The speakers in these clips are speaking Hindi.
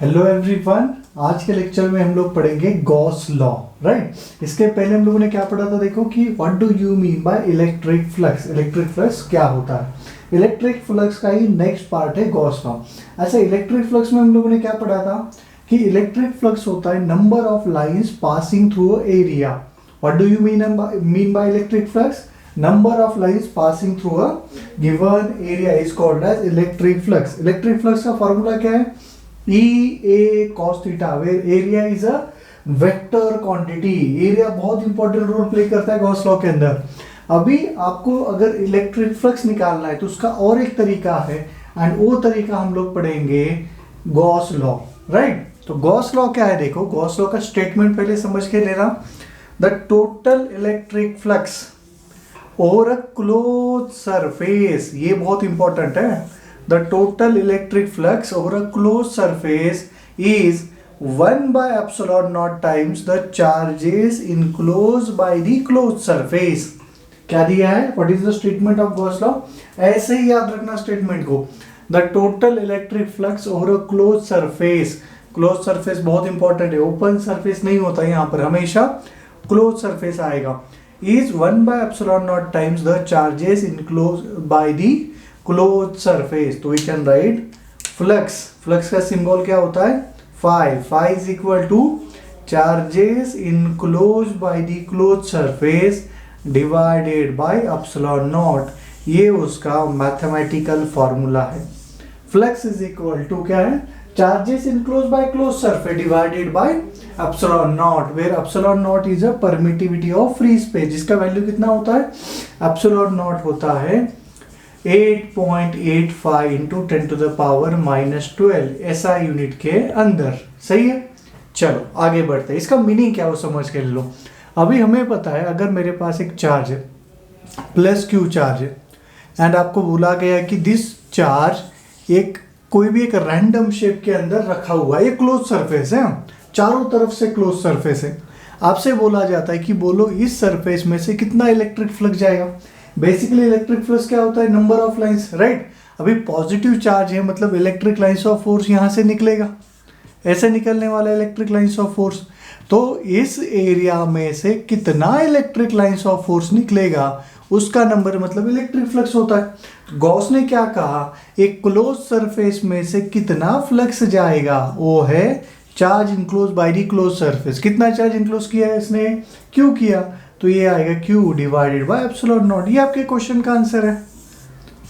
Hello everyone. आज के लेक्चर में हम लोग पढ़ेंगे गॉस लॉ। राइट, इसके पहले हम लोगों ने क्या पढ़ा था? देखो कि what do you mean by electric flux. Electric flux क्या होता है? इलेक्ट्रिक फ्लक्स का ही नेक्स्ट पार्ट है गॉस लॉ। अच्छा, इलेक्ट्रिक फ्लक्स में हम लोगों ने क्या पढ़ा था कि इलेक्ट्रिक फ्लक्स होता है number of lines passing through area. What do you mean by electric flux? number of lines passing through a given area is called as electric flux. Electric flux का फॉर्मूला क्या है? E A cos theta, where area is a vector quantity. Area बहुत इंपॉर्टेंट रोल प्ले करता है गॉस लॉ के अंदर। अभी आपको अगर इलेक्ट्रिक फ्लक्स निकालना है तो उसका और एक तरीका है, एंड वो तरीका हम लोग पढ़ेंगे गॉस लॉ। राइट, तो गॉस लॉ क्या है? देखो, गॉस लॉ का स्टेटमेंट पहले समझ के लेना। द टोटल इलेक्ट्रिक फ्लक्स और अ क्लोज सरफेस, ये बहुत इंपॉर्टेंट है। The total electric flux over a close surface is 1 by epsilon naught times the charges enclosed by the closed surface. क्या दिया है? What is the statement of Gauss law? ऐसे ही याद रखना स्टेटमेंट को। The total electric flux over a close surface. Close surface बहुत इंपॉर्टेंट है, ओपन सरफेस नहीं होता यहाँ पर, हमेशा क्लोज सरफेस आएगा। is 1 by epsilon naught times the charges enclosed by the closed surface. तो we can write flux. flux का सिंबल क्या होता है? phi. phi is equal to charges enclosed by the closed surface divided by epsilon naught. ये उसका मैथमेटिकल फॉर्मूला है। flux is equal to क्या है? charges enclosed by closed surface divided by epsilon naught, where epsilon naught is a permittivity of free space, जिसका वैल्यू कितना होता है? epsilon naught होता है 8.85 into 10 to the power -12 SI unit के अंदर। सही है, चलो आगे बढ़ते हैं। इसका मीनिंग क्या हो समझ के लो। अभी हमें पता है, अगर मेरे पास एक चार्ज है, प्लस क्यू चार्ज है, एंड आपको बोला गया कि दिस चार्ज एक कोई भी एक रैंडम शेप के अंदर रखा हुआ है, ये क्लोज सरफेस है, चारों तरफ से क्लोज सरफेस है। आपसे बोला जाता है कि बोलो इस सरफेस में से कितना इलेक्ट्रिक फ्लक्स जाएगा। बेसिकली इलेक्ट्रिक फ्लक्स क्या होता है? Number of lines. राइट, अभी पॉजिटिव चार्ज है मतलब इलेक्ट्रिक लाइंस ऑफ फोर्स यहाँ से निकलेगा, ऐसे निकलने वाला इलेक्ट्रिक लाइंस ऑफ फोर्स। तो इस एरिया में से कितना इलेक्ट्रिक लाइंस ऑफ फोर्स निकलेगा उसका नंबर मतलब इलेक्ट्रिक फ्लक्स होता है। गॉस ने क्या कहा? एक क्लोज सरफेस में से कितना फ्लक्स जाएगा वो है charge enclose by the close surface. कितना चार्ज इनक्लोज किया है इसने? क्यू किया, तो ये आएगा Q divided by epsilon not. ये आपके क्वेश्चन का आंसर है।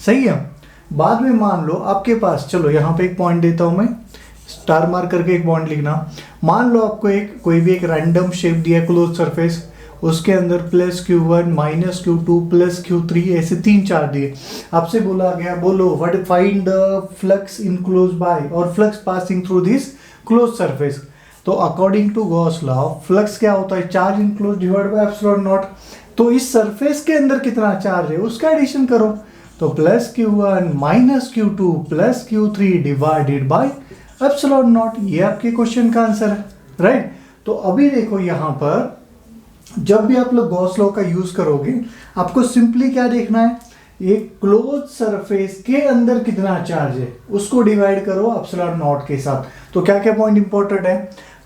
सही है। बाद में मान लो आपके पास, चलो यहाँ पे एक पॉइंट देता हूं मैं, स्टार मार्क करके एक पॉइंट लिखना। मान लो आपको एक कोई भी एक रैंडम शेप दिया क्लोज सरफेस, उसके अंदर +Q1 -Q2 +Q3 ऐसे 3 चार्ज दिए। आपसे बोला गया बोलो what find the flux enclose by और flux passing through this close surface. तो according to Gauss law flux क्या होता है? Charge enclose divide by epsilon not. तो इस सरफेस के अंदर कितना चार्ज है उसका एडिशन करो, तो +Q1 -Q2 +Q3 divided by epsilon not. ये आपके क्वेश्चन का आंसर है। राइट, तो अभी देखो यहाँ पर जब भी आप लोग गॉस लॉ का यूज करोगे आपको सिंपली क्या देखना है? एक क्लोज सरफेस के अंदर कितना चार्ज है उसको डिवाइड करो एप्सिलॉन नॉट के साथ। तो क्या क्या पॉइंट इंपॉर्टेंट है?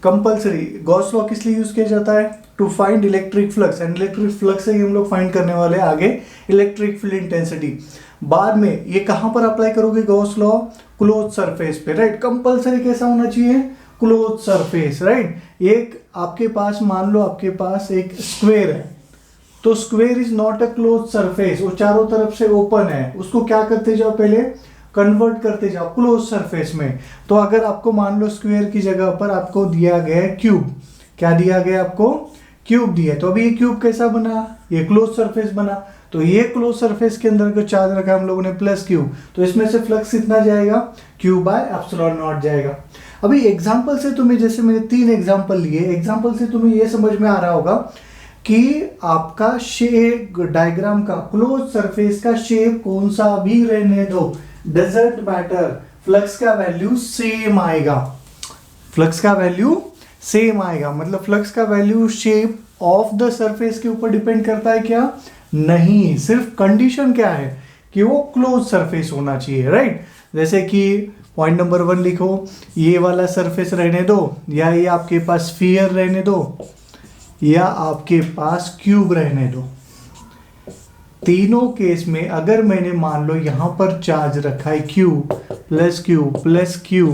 कंपलसरी गॉस लॉ किस लिए यूज किया जाता है? To find electric flux, and electric flux से ही हम लोग फाइंड करने वाले आगे इलेक्ट्रिक फील्ड इंटेंसिटी। बाद में ये कहां पर अप्लाई करोगे गॉस लॉ? क्लोज सरफेस पे। राइट, कंपलसरी कैसा होना चाहिए? Close surface. राइट, एक आपके पास मान लो आपके पास एक स्क्वायर है, तो square is not a close surface, वो चारों तरफ से ओपन है। उसको क्या करते जाओ? पहले कन्वर्ट करते जाओ क्लोज सरफेस में। तो अगर आपको मान लो स्क्वायर की जगह पर आपको दिया गया है क्यूब, क्या दिया गया आपको? क्यूब दिया। तो अभी ये क्यूब कैसा बना? ये क्लोज सरफेस बना। तो ये क्लोज सरफेस के अंदर जो चार्ज रखा हम लोगों ने +Q, तो इसमें से फ्लक्स कितना जाएगा? Q बाय एप्सिलॉन नॉट जाएगा। अभी एग्जाम्पल से तुम्हें, जैसे मैंने 3 एग्जाम्पल लिए, एग्जाम्पल से तुम्हें ये समझ में आ रहा होगा कि आपका शेप डायग्राम का क्लोज सरफेस का शेप कौन सा भी रहने दो, डजंट मैटर, फ्लक्स का वैल्यू सेम आएगा। फ्लक्स का वैल्यू सेम आएगा मतलब फ्लक्स का value shape of the surface के ऊपर डिपेंड करता है क्या? नहीं, सिर्फ कंडीशन क्या है कि वो क्लोज सरफेस होना चाहिए। राइट, जैसे कि पॉइंट नंबर 1 लिखो, ये वाला सरफेस रहने दो, या ये आपके पास स्फीयर रहने दो, या आपके पास क्यूब रहने दो। तीनों केस में अगर मैंने मान लो यहाँ पर चार्ज रखा है Q प्लस Q,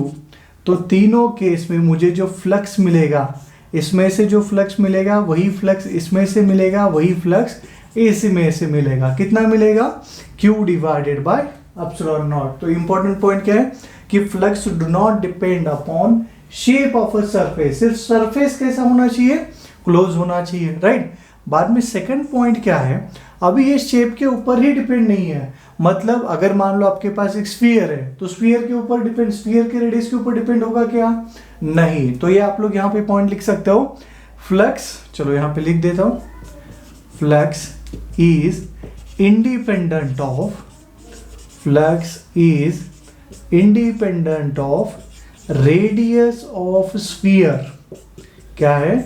तो तीनों केस में मुझे जो फ्लक्स मिलेगा, इसमें से जो फ्लक्स मिलेगा वही फ्लक्स इसमें से मिलेगा, वही फ्लक्स इसमें से मिलेगा। कितना मिलेगा? Q divided by epsilon not. तो इंपॉर्टेंट पॉइंट क्या है कि flux do not depend upon shape of a surface. सिर्फ सरफेस कैसा होना चाहिए? क्लोज होना चाहिए, राइट। बाद में सेकंड पॉइंट क्या है, अभी ये शेप के ऊपर ही डिपेंड नहीं है। मतलब अगर मान लो आपके पास एक स्फीयर है, तो स्फीयर के ऊपर डिपेंड, स्फीयर के रेडियस के ऊपर डिपेंड होगा क्या? नहीं। तो ये आप लोग यहाँ पे पॉइंट लिख सकते हो, फ्लक्स, चलो यहाँ पे लिख देता हूं, flux is independent of radius of sphere. क्या है?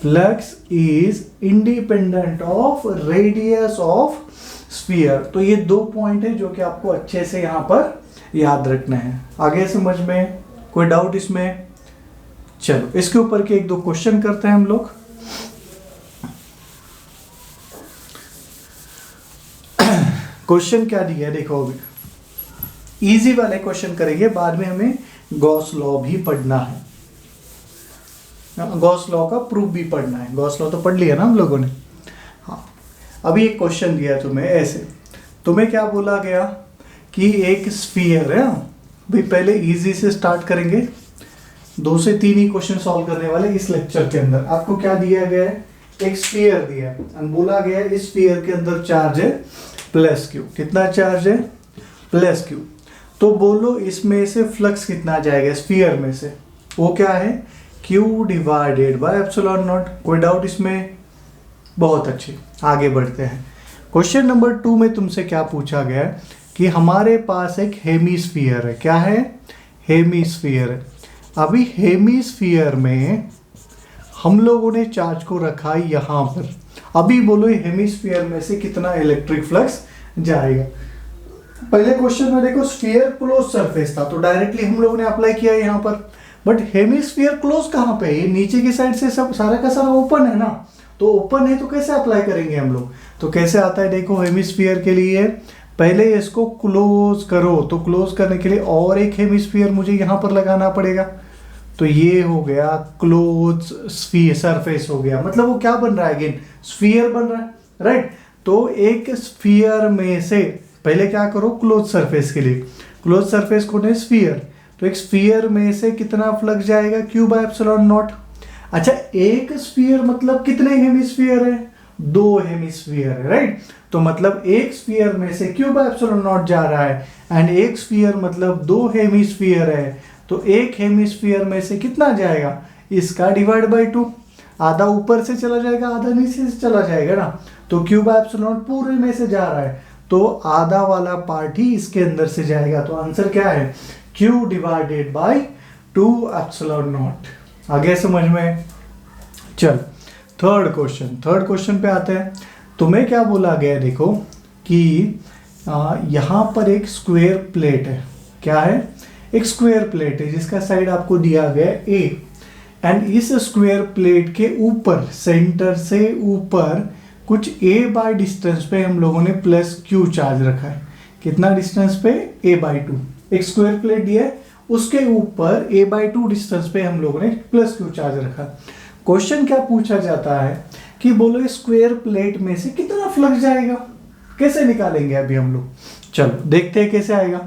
Flux is independent of radius of sphere. तो ये 2 पॉइंट है जो कि आपको अच्छे से यहां पर याद रखना है। आगे समझ में कोई डाउट इसमें? चलो इसके ऊपर के 1-2 क्वेश्चन करते हैं हम लोग। क्वेश्चन क्या दिया है देखो, अभी इजी वाले क्वेश्चन करेंगे, बाद में हमें गॉस लॉ भी पढ़ना है, गॉस लॉ का प्रूफ भी पढ़ना है। गॉस लॉ तो पढ़ लिया ना हम लोगों ने। हाँ, अभी एक क्वेश्चन दिया तुम्हें ऐसे, तुम्हें क्या बोला गया कि एक स्फीयर है। भाई पहले इजी से स्टार्ट करेंगे, 2 से 3 ही क्वेश्चन सॉल्व करने वाले इस लेक्चर के अंदर। आपको क्या दिया गया है? एक स्फीयर दिया है और बोला गया है इस स्फीयर के अंदर चार्ज है प्लस क्यू। कितना चार्ज है? Plus Q. तो बोलो इसमें से फ्लक्स कितना जाएगा स्फीयर में से? वो क्या है? Q divided by epsilon not. कोई डाउट इसमें? बहुत अच्छे, आगे बढ़ते हैं। क्वेश्चन नंबर 2 में तुमसे क्या पूछा गया है कि हमारे पास एक हेमीस्फीयर है। क्या है? हेमीस्फीयर है। अभी हेमीस्फीयर में हम लोगों ने चार्ज को रखा है यहां पर। अभी बोलो हेमीस्फीयर में से कितना इलेक्ट्रिक फ्लक्स जाएगा? पहले क्वेश्चन में देखो स्फीयर क्लोज सरफेस था, तो डायरेक्टली हम लोगों ने अप्लाई किया यहां पर। बट हेमीस्फीयर क्लोज कहां पे है? नीचे की साइड से सब सारा का सारा ओपन है ना, तो ओपन है तो कैसे अप्लाई करेंगे हम लोग? तो कैसे आता है देखो, हेमीस्फीयर के लिए पहले इसको क्लोज करो, तो क्लोज करने के लिए और एक हेमीस्फीयर मुझे यहां पर लगाना पड़ेगा। तो ये हो गया क्लोज स्फीयर सरफेस हो गया। मतलब वो क्या बन रहा है? अगेन स्फीयर बन रहा है, राइट। तो एक स्फीयर में से पहले क्या करो, क्लोज सरफेस के लिए, क्लोज सरफेस कौन है? स्फीयर। तो एक स्फीयर में से कितना फ्लक्स जाएगा? Q by epsilon not. अच्छा, एक स्फीयर मतलब कितने हेमिस्फीयर है? 2 हेमिस्फीयर है, राइट। तो मतलब एक स्फीयर में से Q बाय एप्सिलॉन नॉट जा रहा है, एंड एक स्फीयर मतलब 2 हेमिस्फीयर है, तो एक हेमिस्फीयर में से कितना जाएगा? इसका डिवाइड बाय 2। आधा ऊपर से चला जाएगा, आधा नीचे से चला जाएगा ना। तो Q बाय एप्सिलॉन नॉट पूरे में से जा रहा है, तो आधा वाला पार्ट ही इसके अंदर से जाएगा। तो आंसर क्या है? Q divided bye 2 epsilon not. आगे समझ में? चल थर्ड क्वेश्चन पे आते हैं। तुम्हें क्या बोला गया देखो कि यहाँ पर एक स्क्वायर प्लेट है। क्या है? एक स्क्वायर प्लेट है जिसका साइड आपको दिया गया है A, एंड इस स्क्वायर प्लेट के ऊपर, सेंटर से ऊपर कुछ A बाय डिस्टेंस पे हम लोगों ने प्लस Q चार्ज रखा है। कितना डिस्टेंस पे? A by 2। एक स्क्वायर प्लेट दिया है, उसके ऊपर A बाय 2 डिस्टेंस पे हम लोगों ने प्लस Q चार्ज रखा। क्वेश्चन क्या पूछा जाता है कि बोलो स्क्वायर प्लेट में से कितना फ्लक्स जाएगा? कैसे निकालेंगे अभी हम लोग? चलो देखते हैं कैसे आएगा।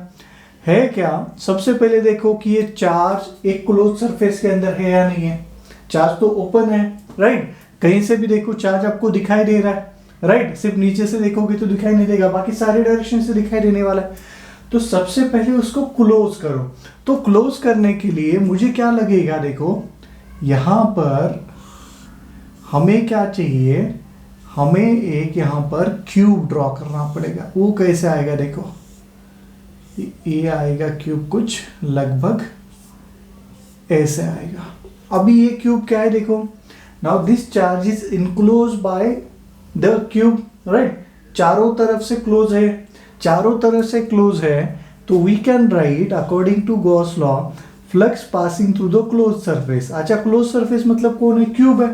है क्या, सबसे पहले देखो कि ये चार्ज एक क्लोज सरफेस के अंदर है या नहीं है। चार्ज तो ओपन है, राइट। कहीं से भी देखो चार्ज आपको दिखाई दे रहा है, राइट। सिर्फ नीचे से देखोगे तो दिखाई नहीं देगा, बाकी सारे डायरेक्शन से दिखाई देने वाला है। तो सबसे पहले उसको क्लोज करो। तो क्लोज करने के लिए मुझे क्या लगेगा देखो, यहां पर हमें क्या चाहिए, हमें एक यहां पर क्यूब ड्रॉ करना पड़ेगा। वो कैसे आएगा देखो, ये आएगा क्यूब कुछ लगभग ऐसे आएगा। अभी ये क्यूब क्या है देखो, now this charge is enclose by the cube, right. चारों तरफ से क्लोज है, चारों तरफ से क्लोज है, तो we can write according to Gauss law flux passing through the close surface. अच्छा, क्लोज सरफेस मतलब कौन है? क्यूब है।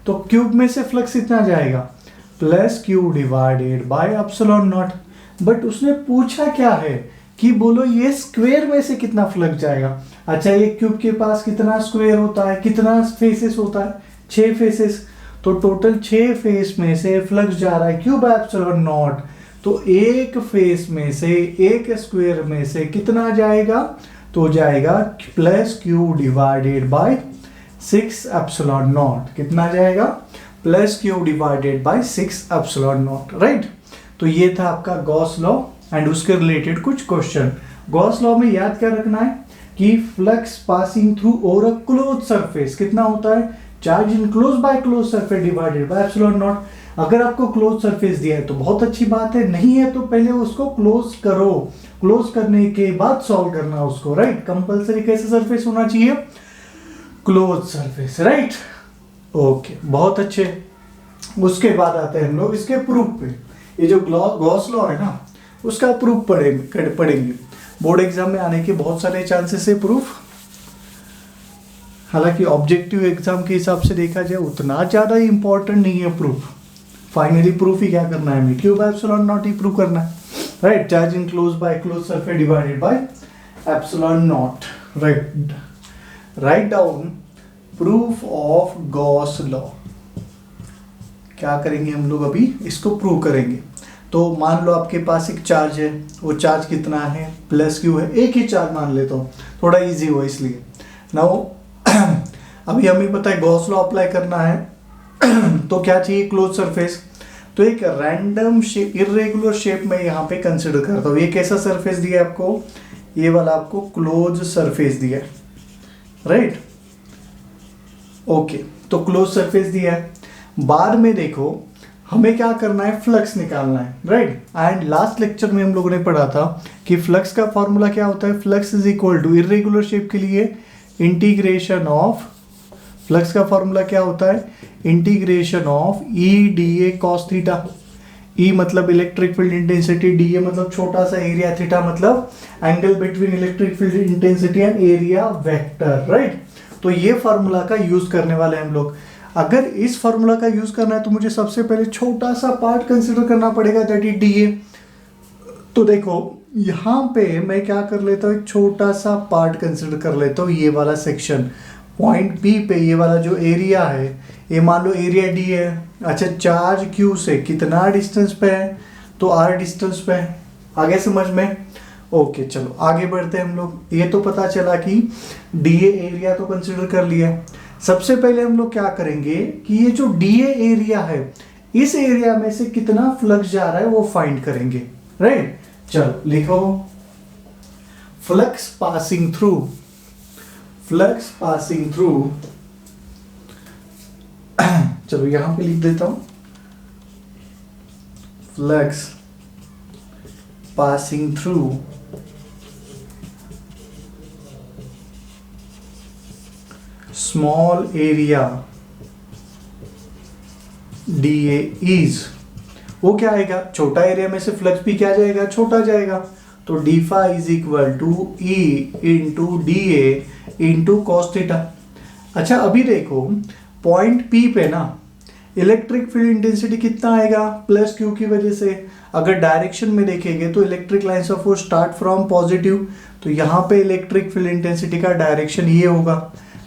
तो क्यूब में से फ्लक्स कितना जाएगा? Plus Q divided by epsilon not. But उसने पूछा क्या है कि बोलो ये स्क्वायर में से कितना फ्लक्स जाएगा। अच्छा, ये क्यूब के पास कितना स्क्वायर होता है, कितना फेसेस होता है? 6 फेसेस। तो टोटल 6 फेस में से फ्लक्स जा रहा है क्यू बाय एप्सिलॉन नॉट। तो एक फेस में से, एक स्क्वायर में से कितना जाएगा? तो जाएगा plus Q divided bye 6 epsilon not. कितना जाएगा? Plus Q divided bye 6 epsilon naught, right. तो ये था आपका गॉस लॉ एंड उसके रिलेटेड कुछ क्वेश्चन। गॉस लॉ में याद क्या रखना है कि flux passing through over a close surface कितना होता है? Charge in close by close surface divided by epsilon not. अगर आपको क्लोज सरफेस दिया है तो बहुत अच्छी बात है, नहीं है तो पहले उसको क्लोज करो, क्लोज करने के बाद सॉल्व करना उसको, राइट। कंपलसरी कैसे सरफेस होना चाहिए? Close surface, right. ओके, बहुत अच्छे। उसके बाद आते हैं हम लोग इसके प्रूफ पे। ये जो गॉस लॉ है ना, उसका प्रूफ पढ़ेंगे। बोर्ड एग्जाम में आने के बहुत सारे चांसेस है प्रूफ। हालांकि ऑब्जेक्टिव एग्जाम के हिसाब से देखा जाए उतना ज़्यादा इंपॉर्टेंट नहीं है प्रूफ। फाइनली प्रूफ ही क्या करना है? हमें Q by epsilon not he proof करना है, right. Charge in close by close surface divided by epsilon naught, right. Write down proof of Gauss law. क्या करेंगे हम लोग? अभी इसको प्रूव करेंगे। तो मान लो आपके पास एक चार्ज है, वो चार्ज कितना है? प्लस क्यू है। एक ही चार्ज मान लेता हूँ, थोड़ा इजी हो इसलिए। नाउ अभी हमें पता है गॉस लॉ अप्लाई करना है तो क्या चाहिए? Close surface. तो एक रैंडम शेप, इरेगुलर शेप में यहाँ पे कंसिडर करता हूँ। ये कैसा सरफेस दिया है आपको? ये वाला आपको क्लोज सरफेस दिया है, राइट। ओके, तो क्लोज सरफेस दिया है। बाद में देखो हमें क्या करना है? फ्लक्स निकालना है, राइट। एंड लास्ट लेक्चर में हम लोगों ने पढ़ा था कि फ्लक्स का फॉर्मूला क्या होता है? Flux is equal to irregular shape के लिए इंटीग्रेशन ऑफ, फ्लक्स का फॉर्मूला क्या होता है? Integration of E D A cos theta. E मतलब electric field intensity, D A मतलब छोटा सा एरिया, थीटा मतलब angle between electric field intensity and area vector, right. तो ये फॉर्मूला का यूज करने वाले हम लोग। अगर इस फॉर्मूला का यूज करना है तो मुझे सबसे पहले छोटा सा पार्ट कंसिडर करना पड़ेगा, दैट इज डी ए। तो देखो यहाँ पे मैं क्या कर लेता हूँ? एक छोटा सा पार्ट कंसिडर कर लेता हूँ, ये वाला सेक्शन। पॉइंट बी पे ये वाला जो एरिया है, ये मान लो एरिया डी है। अच्छा, चार्ज क्यू से कितना डिस्टेंस पे है? तो आर डिस्टेंस पे है। आगे समझ में? ओके, चलो आगे बढ़ते हैं हम लोग। ये तो पता चला कि डी ए एरिया तो कंसिडर कर लिया। सबसे पहले हम लोग क्या करेंगे कि ये जो डी ए एरिया है, इस एरिया में से कितना फ्लक्स जा रहा है वो फाइंड करेंगे, राइट। चलो लिखो, flux passing through, flux passing through चलो यहां पे लिख देता हूं, flux passing through small area D A is, वो क्या आएगा? छोटा एरिया में से फ्लक्स भी क्या जाएगा? छोटा जाएगा। तो D phi is equal to E into D A into cos theta. अच्छा, अभी देखो पॉइंट पी पे ना इलेक्ट्रिक फील्ड इंटेंसिटी कितना आएगा? प्लस क्यू की वजह से। अगर डायरेक्शन में देखेंगे तो electric lines of force start from positive, तो यहाँ पे इलेक्ट्रिक फील्ड इंटेंसिटी का डायरेक्शन ये होगा।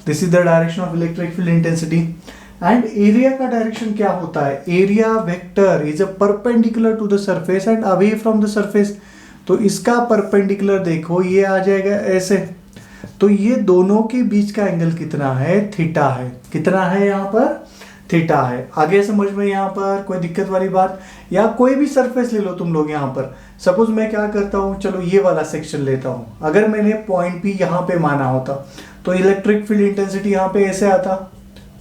This is the direction of electric field intensity. And area का डायरेक्शन क्या होता है? Area vector is a perpendicular to the surface and away from the surface. तो इसका परपेंडिकुलर देखो ये आ जाएगा ऐसे। तो ये दोनों के बीच का एंगल कितना है? थीटा है। कितना है यहाँ पर? थीटा है। आगे समझ में यहाँ पर कोई दिक्कत वाली बात? या कोई भी सरफेस ले लो तुम लोग। यहाँ पर सपोज मैं क्या करता हूँ, चलो ये वाला सेक्शन लेता हूँ। अगर मैंने पॉइंट पी यहाँ पे माना होता तो इलेक्ट्रिक फील्ड इंटेंसिटी यहाँ पे ऐसे आता,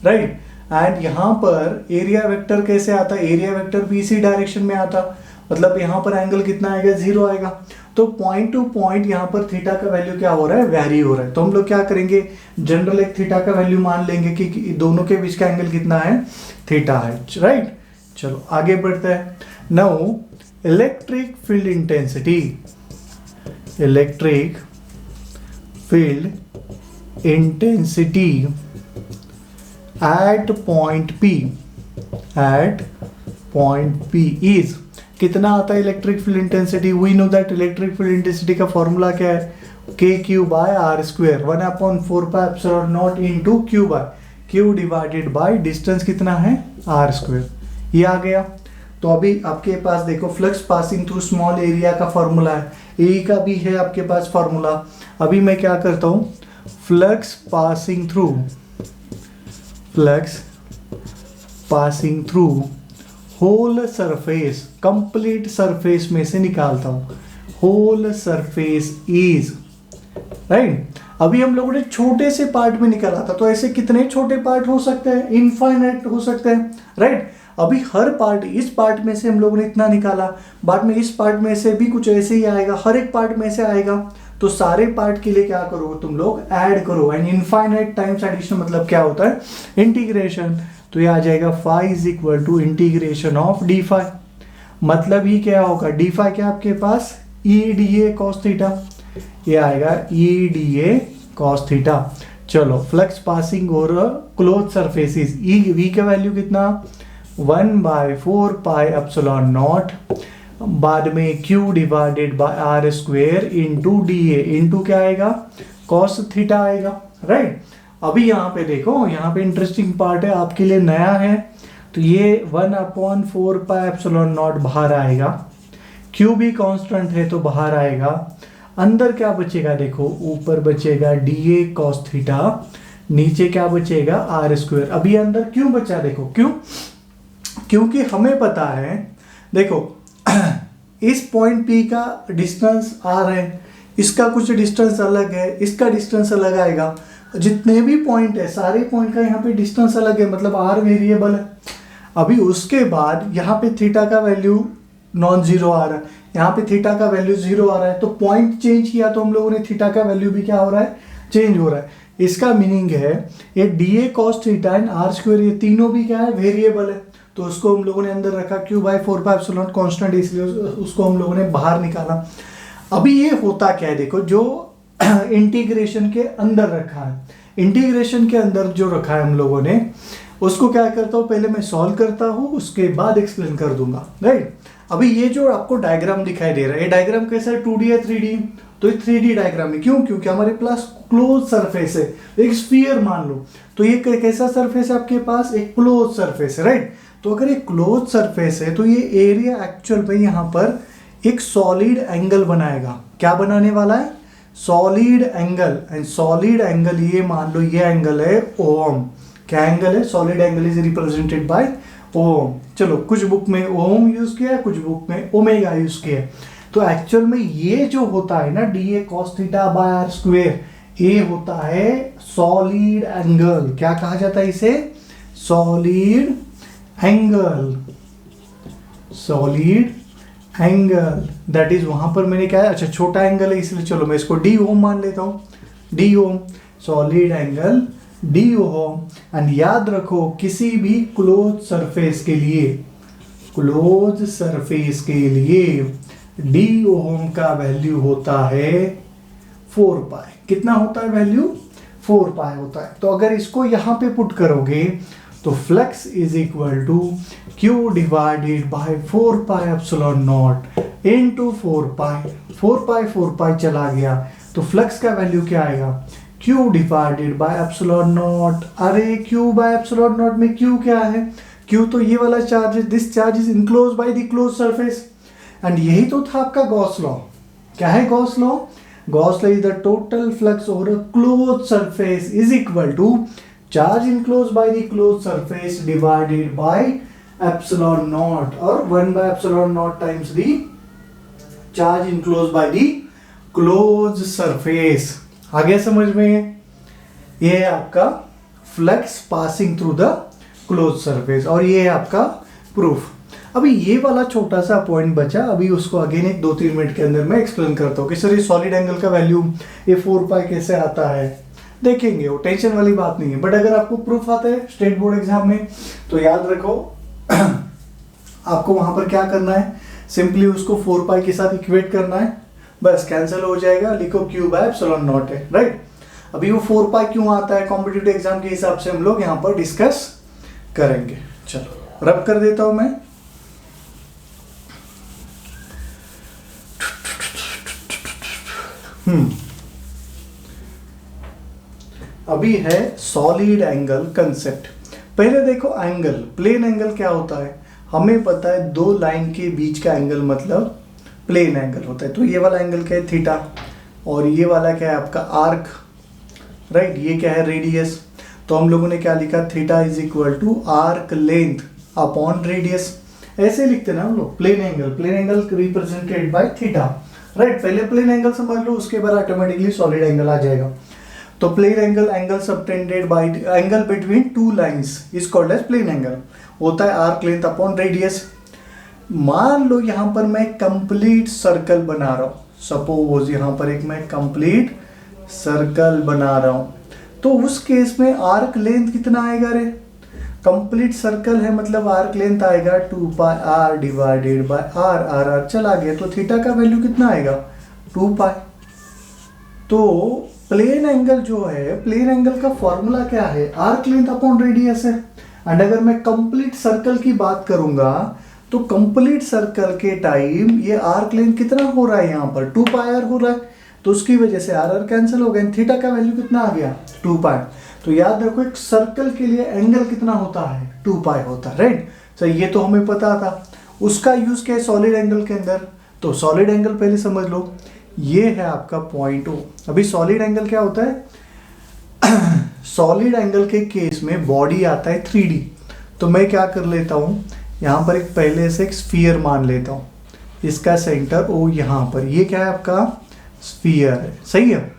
राइट। एंड यहाँ पर एरिया वेक्टर कैसे आता? एरिया वेक्टर भी इसी डायरेक्शन में आता, मतलब यहाँ पर एंगल कितना आएगा? 0 आएगा। तो पॉइंट टू पॉइंट यहाँ पर थीटा का वैल्यू क्या हो रहा है? वेरी हो रहा है। तो हम लोग क्या करेंगे? जनरल एक थीटा का वैल्यू मान लेंगे कि दोनों के बीच का एंगल कितना है? थीटा है, राइट। चलो आगे बढ़ते हैं। Now electric field intensity, electric field intensity at point P is, कितना आता है electric field intensity? We know that electric field intensity का फॉर्मूला क्या है? KQ/R², 1/4πε0 into Q divided by distance कितना है? R²। ये आ गया। तो अभी आपके पास देखो flux passing through small area का फॉर्मूला है, ए का भी है आपके पास फॉर्मूला। अभी मैं क्या करता हूं, flux passing through whole surface, complete surface में से निकालता हूं। Whole surface is, right. अभी हम लोगों ने छोटे से पार्ट में निकाला था, तो ऐसे कितने छोटे पार्ट हो सकते हैं? इनफाइनाइट हो सकते हैं, राइट। अभी हर पार्ट, इस पार्ट में से हम लोगों ने इतना निकाला, बाद में इस पार्ट में से भी कुछ ऐसे ही आएगा, हर एक पार्ट में से आएगा। तो सारे पार्ट के लिए क्या करो तुम लोग? ऐड करो। एंड इनफाइनाइट टाइम्स एडिशन मतलब क्या होता है? इंटीग्रेशन। तो ये आ जाएगा phi is equal to integration of D phi. मतलब ही क्या होगा? डी फाई क्या आपके पास? EDA cos theta. ये आएगा EDA cos थीटा। चलो, फ्लक्स पासिंग और क्लोज सरफेसेस, वी का वैल्यू कितना? 1/4πε0, बाद में Q divided bye R² into DA, into क्या आएगा? cos थीटा आएगा, राइट। अभी यहाँ पे देखो, यहाँ पे इंटरेस्टिंग पार्ट है, आपके लिए नया है। तो ये 1/4πε0 बाहर आएगा, Q भी कांस्टेंट है तो बाहर आएगा। अंदर क्या बचेगा? देखो, ऊपर बचेगा DA cos थीटा, नीचे क्या बचेगा? R²। अभी अंदर क्यों बचा? देखो क्यों? क्योंकि हमें पता है, देखो इस पॉइंट P का डिस्टेंस R है, इसका कुछ डिस्टेंस अलग है, इसका डिस्टेंस अलग आएगा। जितने भी पॉइंट है, सारे पॉइंट का यहाँ पे डिस्टेंस अलग है, मतलब R वेरिएबल है। अभी उसके बाद यहाँ पे थीटा का वैल्यू नॉन जीरो आ रहा है, यहाँ पे थीटा का वैल्यू 0 आ रहा है। तो पॉइंट चेंज किया तो हम लोगों ने थीटा का वैल्यू भी क्या हो रहा है? चेंज हो रहा है। इसका मीनिंग है ये DA cos theta and R², ये तीनों भी क्या है? वेरिएबल है। तो उसको हम लोगों ने अंदर रखा, Q/4πε0 कांस्टेंट, इसलिए उसको हम लोगों ने बाहर निकाला। अभी ये होता क्या है? देखो, जो इंटीग्रेशन के अंदर रखा है, इंटीग्रेशन के अंदर जो रखा है हम लोगों ने, उसको क्या करता हूँ? पहले मैं सॉल्व करता हूँ, उसके बाद एक्सप्लेन कर दूंगा, राइट। अभी ये जो आपको डायग्राम दिखाई दे रहा है, ये डायग्राम कैसा है? 2D या 3D? तो ये 3D डायग्राम है। क्यों? क्योंकि हमारे पास क्लोज सरफेस है, एक स्फीयर मान लो। तो ये कैसा सरफेस है आपके पास? एक क्लोज सरफेस है, राइट। तो अगर ये क्लोज सरफेस है तो ये एरिया एक्चुअल में यहाँ पर एक सॉलिड एंगल बनाएगा। क्या बनाने वाला है? Solid angle. And solid angle, ये मान लो ये एंगल है ओम। क्या एंगल है? Solid angle is represented by ohm. चलो, कुछ बुक में ओम यूज किया है, कुछ बुक में ओमेगा यूज किया है। तो एक्चुअल में ये जो होता है ना, DA cos theta bye R², ये होता है सॉलिड एंगल। क्या कहा जाता है इसे? Solid angle. Solid angle, that is, वहां पर मैंने क्या है? अच्छा, छोटा एंगल है इसलिए चलो मैं इसको D ओम मान लेता हूं। D ohm, solid angle D ohm. And याद रखो, किसी भी क्लोज सरफेस के लिए, क्लोज सरफेस के लिए D ओम का वैल्यू होता है 4π। कितना होता है वैल्यू? 4π होता है। तो अगर इसको यहां पे पुट करोगे तो flux is equal to Q divided by 4πε0 into 4π। 4π चला गया तो फ्लक्स का वैल्यू क्या आएगा? Q divided by ε0। अरे Q/ε0 में Q क्या है? Q तो ये वाला चार्ज है, this charge is enclose by the close surface. And यही तो था आपका गॉस लॉ। क्या है Gauss law? Gauss law is the total flux over a close surface is equal to charge enclose by the close surface divided by ε0, और 1/ε0 times the charge enclose by the close surface. आ गया समझ में? ये है आपका flux passing through the close surface, और ये है आपका प्रूफ। अभी ये वाला छोटा सा पॉइंट बचा, अभी उसको अगेन एक 2-3 मिनट के अंदर मैं एक्सप्लेन करता हूँ कि सर ये सॉलिड एंगल का वैल्यू ये 4π कैसे आता है। देखेंगे, वो टेंशन वाली बात नहीं है। बट अगर आपको प्रूफ आता है स्टेट बोर्ड एग्जाम में तो याद रखो आपको वहां पर क्या करना है? सिंपली उसको 4π के साथ इक्वेट करना है। बस कैंसिल हो जाएगा, लिखो क्यू बाय एप्सिलॉन नॉट है, राइट। अभी वो 4 पाई क्यों आता है कॉम्पिटिटिव एग्जाम के हिसाब से हम लोग यहाँ पर डिस्कस करेंगे। चलो रब कर देता हूं मैं। अभी है सॉलिड एंगल कंसेप्ट। पहले देखो एंगल, प्लेन एंगल क्या होता है, हमें पता है दो लाइन के बीच का एंगल मतलब प्लेन एंगल होता है। तो ये वाला एंगल क्या है, थीटा, और ये वाला क्या है आपका आर्क, राइट। ये क्या है, रेडियस। तो हम लोगों ने क्या लिखा, theta is equal to arc length upon radius. ऐसे लिखते ना हम लोग, plane angle represented by theta, right. पहले प्लेन एंगल समझ लो, उसके बाद ऑटोमेटिकली सॉलिड एंगल आ जाएगा। तो plane angle subtended by angle between two lines is called as plane angle, होता है आर्क लेंथ अपॉन रेडियस। मान लो यहां पर मैं कंप्लीट सर्कल बना रहा हूं, सपोज यहां पर एक मैं कंप्लीट सर्कल बना रहा हूं, तो उस केस में आर्क लेंथ कितना आएगा रे, कंप्लीट सर्कल है मतलब आर्क लेंथ आएगा 2 pi R divided by R, R चला गया, तो थीटा का वैल्यू कितना आएगा 2 पाई। तो प्लेन एंगल जो है, प्लेन एंगल का फॉर्मूला क्या है, आर्क लेंथ अपॉन रेडियस है। एंड अगर मैं कंप्लीट सर्कल की बात करूंगा तो कंप्लीट सर्कल के टाइम ये आर्क लेंथ कितना हो रहा है, यहाँ पर 2 पाई आर हो रहा है, तो उसकी वजह से आर आर कैंसिल हो गया, थीटा का वैल्यू कितना आ गया 2 पाई। तो याद रखो एक सर्कल के लिए एंगल कितना होता है 2 पाई होता है, राइट। सो ये तो हमें पता था। उसका यूज क्या है सॉलिड एंगल के अंदर, तो सॉलिड एंगल पहले समझ लो, ये है आपका पॉइंट ओ। अभी सॉलिड एंगल क्या होता है सॉलिड एंगल के केस में बॉडी आता है 3D। तो मैं क्या कर लेता हूँ, यहाँ पर एक पहले से एक स्फीयर मान लेता हूँ, इसका सेंटर ओ यहाँ पर, ये क्या है आपका स्फीयर है, सही है।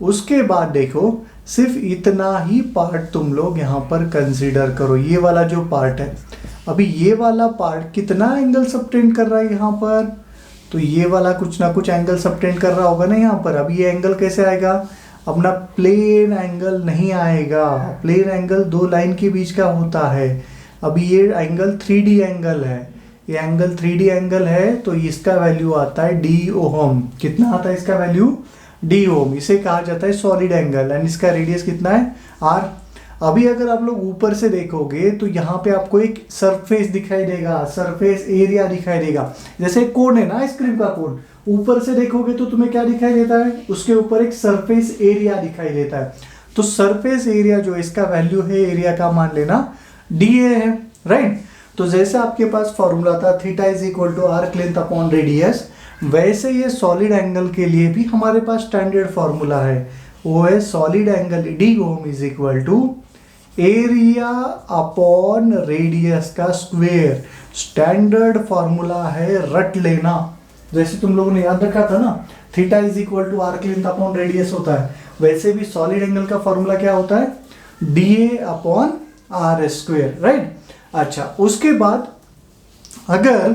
उसके बाद देखो सिर्फ इतना ही पार्ट तुम लोग यहाँ पर कंसीडर करो, ये वाला जो पार्ट है। अभी ये वाला पार्ट कितना एंगल सबटेंड कर रहा है यहाँ पर, तो ये वाला कुछ ना कुछ एंगल सबटेंड कर रहा होगा ना यहाँ पर। अब ये एंगल कैसे आएगा, अपना प्लेन एंगल नहीं आएगा, प्लेन एंगल दो लाइन के बीच का होता है। अभी ये एंगल 3D एंगल है, ये एंगल 3D एंगल है, तो इसका वैल्यू आता है डी ओम। कितना आता है इसका वैल्यू, डी ओम। इसे कहा जाता है सॉलिड एंगल, एंड इसका रेडियस कितना है आर। अभी अगर आप लोग ऊपर से देखोगे तो यहाँ पे आपको एक सरफेस दिखाई देगा, सरफेस एरिया दिखाई देगा, जैसे कोन है ना आइसक्रीम का कोन, ऊपर से देखोगे तो तुम्हें क्या दिखाई देता है, उसके ऊपर एक सरफेस एरिया दिखाई देता है। तो सरफेस एरिया जो इसका वैल्यू है एरिया का मान लेना DA है, राइट। तो जैसे आपके पास फॉर्मूला था theta is equal to arc length upon radius, वैसे ये सॉलिड एंगल के लिए भी हमारे पास स्टैंडर्ड फॉर्मूला है, वो है solid angle D ohm is equal to area upon radius का स्क्वायर। स्टैंडर्ड फॉर्मूला है, रट लेना। जैसे तुम लोगों ने याद रखा था ना theta is equal to arc length upon radius होता है, वैसे भी सॉलिड एंगल का फॉर्मूला क्या होता है DA upon R square, right. अच्छा, उसके बाद अगर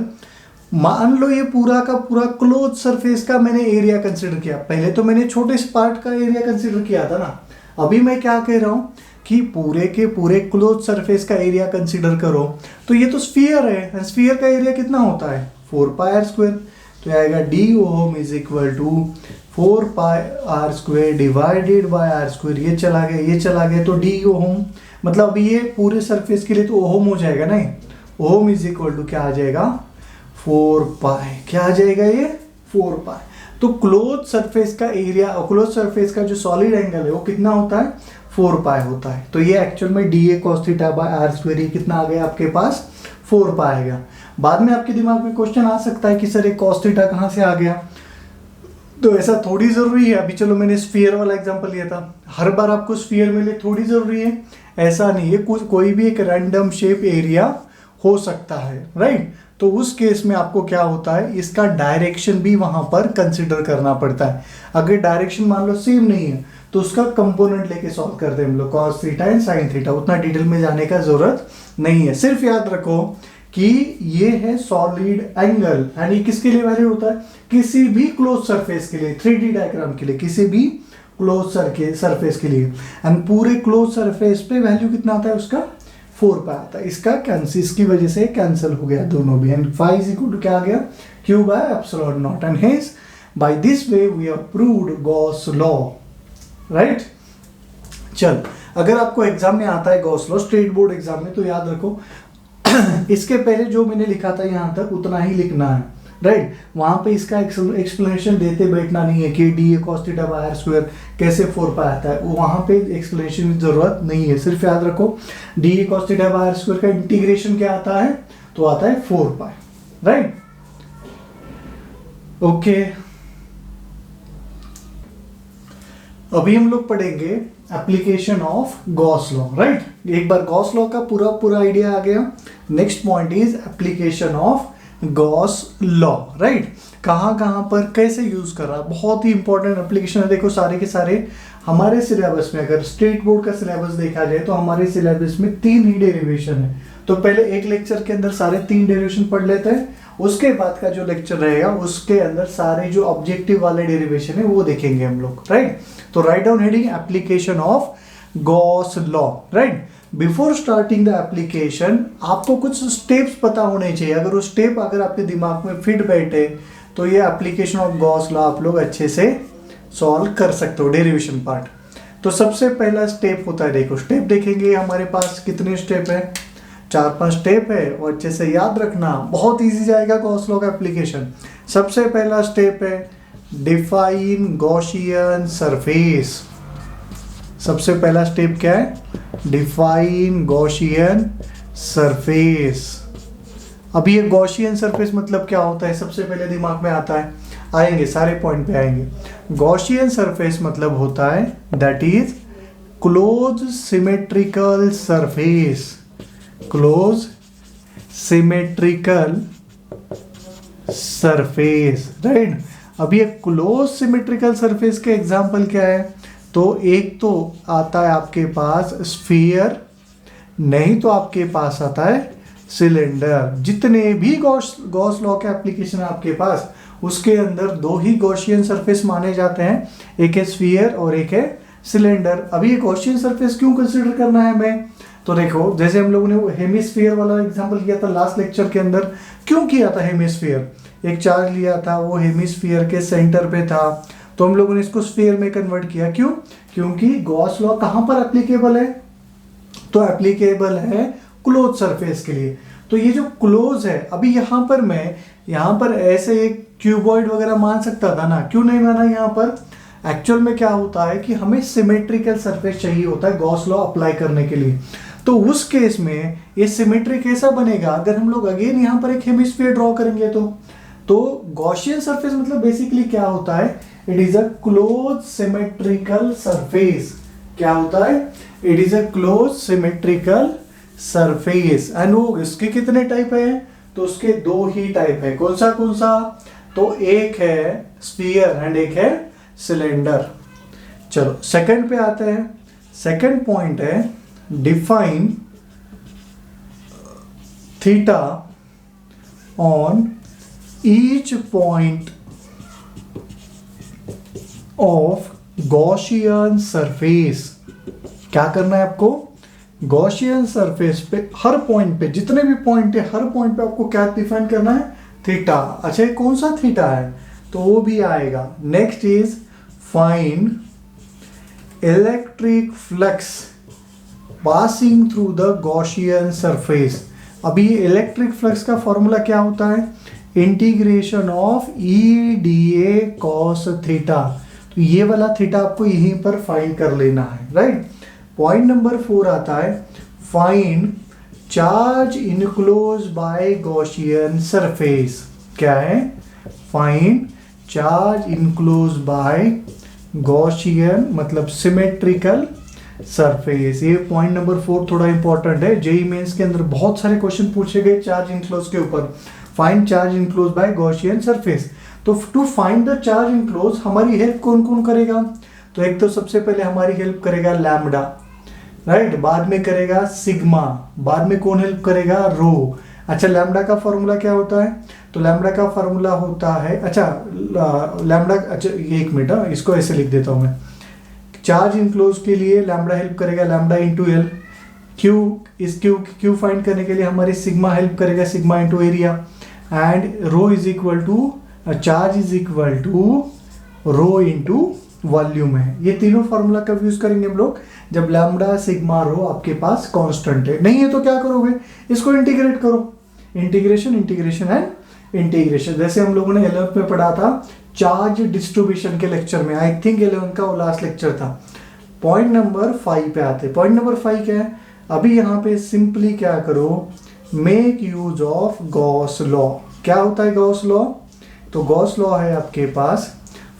मान लो ये पूरा का पूरा क्लोज सरफेस का मैंने एरिया कंसीडर किया, पहले तो मैंने छोटे से पार्ट का एरिया कंसीडर किया था ना, अभी मैं क्या कह रहा हूं कि पूरे के पूरे क्लोज सरफेस का एरिया कंसीडर करो। तो ये तो स्फीयर है, स्फीयर का एरिया कितना होता है 4 पाई आर स्क्वायर, तो आएगा D ohm is equal to 4 pi R square divided by R square. ये चला गया, ये चला गया, तो डी ओम मतलब अभी ये पूरे सरफेस के लिए तो ओम हो जाएगा, नहीं ओम इज इक्वल टू क्या आ जाएगा 4 पाई, क्या आ जाएगा ये 4 पाई। तो क्लोज सरफेस का एरिया और क्लोज सरफेस का जो सॉलिड एंगल है वो कितना होता है 4 पाई होता है। तो ये एक्चुअल में DA cos theta by R square, ये कितना आ गया आपके पास 4 पाई आएगा। बाद में आपके दिमाग में क्वेश्चन आ सकता है कि सर ये cos थीटा कहाँ से आ गया, तो ऐसा थोड़ी जरूरी है। अभी चलो मैंने स्फीयर वाला एग्जांपल लिया था, हर बार आपको स्फीयर मिले थोड़ी जरूरी है, ऐसा नहीं है। कोई भी एक रैंडम शेप एरिया हो सकता है, राइट। तो उस केस में आपको क्या होता है, इसका डायरेक्शन भी वहां पर कंसिडर करना पड़ता है। अगर डायरेक्शन मान लो सेम नहीं है तो उसका कंपोनेंट लेके सॉल्व करते हैं हम लोग, cos theta and sin theta. उतना डिटेल में जाने का जरूरत नहीं है, सिर्फ याद रखो कि ये है सॉलिड एंगल, यानी किसके लिए वैलिड होता है, किसी भी क्लोज सरफेस के लिए, 3D डायग्राम के लिए, किसी भी क्लोज सरफेस के लिए। एंड पूरे क्लोज सरफेस पे वैल्यू कितना आता है उसका 4 पाई आता है। इसका कैंसिल, इसकी वजह से कैंसिल हो गया दोनों भी, and phi is equal to क्या आ गया Q by epsilon naught. And hence by this way we have proved Gauss law, right. चल, अगर आपको एग्जाम में आता है Gauss law state board exam में, तो याद रखो इसके पहले जो मैंने लिखा था यहाँ तक उतना ही लिखना है, राइट। वहां पे इसका एक्सप्लेनेशन देते बैठना नहीं है कि D A cos theta by R square कैसे 4 पाई आता है, वहां पे एक्सप्लेनेशन की जरूरत नहीं है। सिर्फ याद रखो D A cos theta by R square का इंटीग्रेशन क्या आता है, तो आता है 4 पाई, राइट। ओके, अभी हम लोग पढ़ेंगे application of Gauss law, right. एक बार गॉस लॉ का पूरा आइडिया आ गया। Next point is application of Gauss law, right. कहां पर कैसे यूज कर रहा है, बहुत ही इंपॉर्टेंट एप्लीकेशन है। देखो सारे के सारे हमारे सिलेबस में, अगर स्टेट बोर्ड का सिलेबस देखा जाए तो हमारे सिलेबस में 3 ही डेरिवेशन है। तो पहले एक लेक्चर के अंदर सारे 3 डेरिवेशन पढ़ लेते हैं, उसके बाद का जो लेक्चर रहेगा उसके अंदर सारे जो ऑब्जेक्टिव वाले डेरिवेशन है वो देखेंगे हम लोग, राइट। तो right down heading application of Gauss law, right. Before starting the application आपको कुछ स्टेप्स पता होने चाहिए। अगर वो स्टेप अगर आपके दिमाग में फिट बैठे तो ये एप्लीकेशन ऑफ गॉस लॉ आप लोग अच्छे से सॉल्व कर सकते हो, डेरिवेशन पार्ट। तो सबसे पहला स्टेप होता है, देखो स्टेप देखेंगे हमारे पास कितने स्टेप है, 4-5 स्टेप है, और अच्छे से याद रखना, बहुत इजी जाएगा गॉस लॉ का एप्लीकेशन। सबसे पहला स्टेप है डिफाइन गॉसियन सरफेस। सबसे पहला स्टेप क्या है, डिफाइन गॉसियन सरफेस। अभी ये गॉसियन सरफेस मतलब क्या होता है, सबसे पहले दिमाग में आता है, आएंगे सारे पॉइंट पे आएंगे। गॉसियन सरफेस मतलब होता है that is close symmetrical surface, close symmetrical surface, right. अभी एक क्लोज सिमेट्रिकल सरफेस के एग्जांपल क्या है, तो एक तो आता है आपके पास स्फीयर, नहीं तो आपके पास आता है सिलेंडर। जितने भी गॉस लॉ के एप्लीकेशन है आपके पास, उसके अंदर 2 ही गॉसियन सरफेस माने जाते हैं, एक है स्फीयर और एक है सिलेंडर। अभी ये गॉसियन सरफेस क्यों कंसिडर करना है हमें, तो देखो जैसे हम लोगों ने वो हेमिस्फीयर वाला एग्जांपल किया था लास्ट लेक्चर के अंदर, क्यों किया था हेमिस्फीयर, एक चार्ज लिया था वो हेमिस्फीयर के सेंटर पे था, तो हम लोगों ने इसको स्फीयर में कन्वर्ट किया। क्यों, क्योंकि गॉस लॉ कहां पर एप्लीकेबल है, तो एप्लीकेबल है क्लोज सरफेस के लिए। तो ये जो क्लोज है, अभी यहां पर मैं यहां पर ऐसे एक क्यूबॉइड वगैरह मान सकता था ना, क्यों नहीं माना यहाँ पर। एक्चुअल में क्या होता है कि हमें सिमेट्रिकल सरफेस चाहिए होता है गॉस लॉ अप्लाई करने के लिए। तो उस केस में ये सिमेट्री कैसा बनेगा, अगर हम लोग अगेन यहाँ पर एक हेमिस्फीयर ड्रॉ करेंगे तो गॉसियन सरफेस मतलब बेसिकली क्या होता है, it is a close symmetrical surface. क्या होता है, it is a close symmetrical surface. And वो इसके कितने टाइप है, तो उसके 2 ही टाइप है। कौन सा, तो एक है स्फीयर एंड एक है सिलेंडर। चलो सेकंड पे आते हैं। सेकंड पॉइंट है define theta on each point of Gaussian surface. क्या करना है आपको, गॉसियन सरफेस पे हर पॉइंट पे, जितने भी पॉइंट है हर पॉइंट पे आपको क्या डिफाइन करना है, थीटा। अच्छा ये कौन सा थीटा है, तो वो भी आएगा। Next is find electric flux passing through the Gaussian surface. अभी इलेक्ट्रिक फ्लक्स का फॉर्मूला क्या होता है, integration of E D A cos theta. तो ये वाला थीटा आपको यहीं पर फाइंड कर लेना है, राइट। पॉइंट नंबर 4 आता है find charge enclose by Gaussian surface. क्या है, find charge enclose by Gaussian मतलब सिमेट्रिकल सरफेस। ये पॉइंट नंबर 4 थोड़ा इंपॉर्टेंट है, जेईई मेंस के अंदर बहुत सारे क्वेश्चन पूछे गए चार्ज इनक्लोज के ऊपर। Find charge enclose by Gaussian surface. तो to find the charge enclose हमारी हेल्प कौन कौन करेगा, तो एक तो सबसे पहले हमारी हेल्प करेगा लैम्डा, राइट, बाद में करेगा सिग्मा, बाद में कौन हेल्प करेगा, रो। अच्छा लैम्डा का फॉर्मूला क्या होता है, तो लैम्डा का फॉर्मूला होता है, अच्छा लैम्डा, अच्छा ये एक मिनट, इसको ऐसे लिख देता हूं मैं। चार्ज इनक्लोज के लिए लैम्डा हेल्प करेगा lambda into L. Q find करने के लिए हमारी सिग्मा हेल्प करेगा sigma into area. And rho is equal to charge is equal to rho into volume है। ये तीनों फॉर्मूला कब यूज करेंगे हम लोग, जब लैम्डा सिग्मा रो आपके पास कांस्टेंट है। नहीं है तो क्या करोगे, इसको इंटीग्रेट करो, इंटीग्रेशन इंटीग्रेशन एंड इंटीग्रेशन। जैसे हम लोगों ने 11th में पढ़ा था चार्ज डिस्ट्रीब्यूशन के लेक्चर में, आई थिंक 11 का वो लास्ट लेक्चर था। पॉइंट नंबर 5 पे आते। पॉइंट नंबर 5 क्या है, अभी यहाँ पे सिंपली क्या करो, make use of Gauss law. क्या होता है गॉस लॉ, तो गॉस लॉ है आपके पास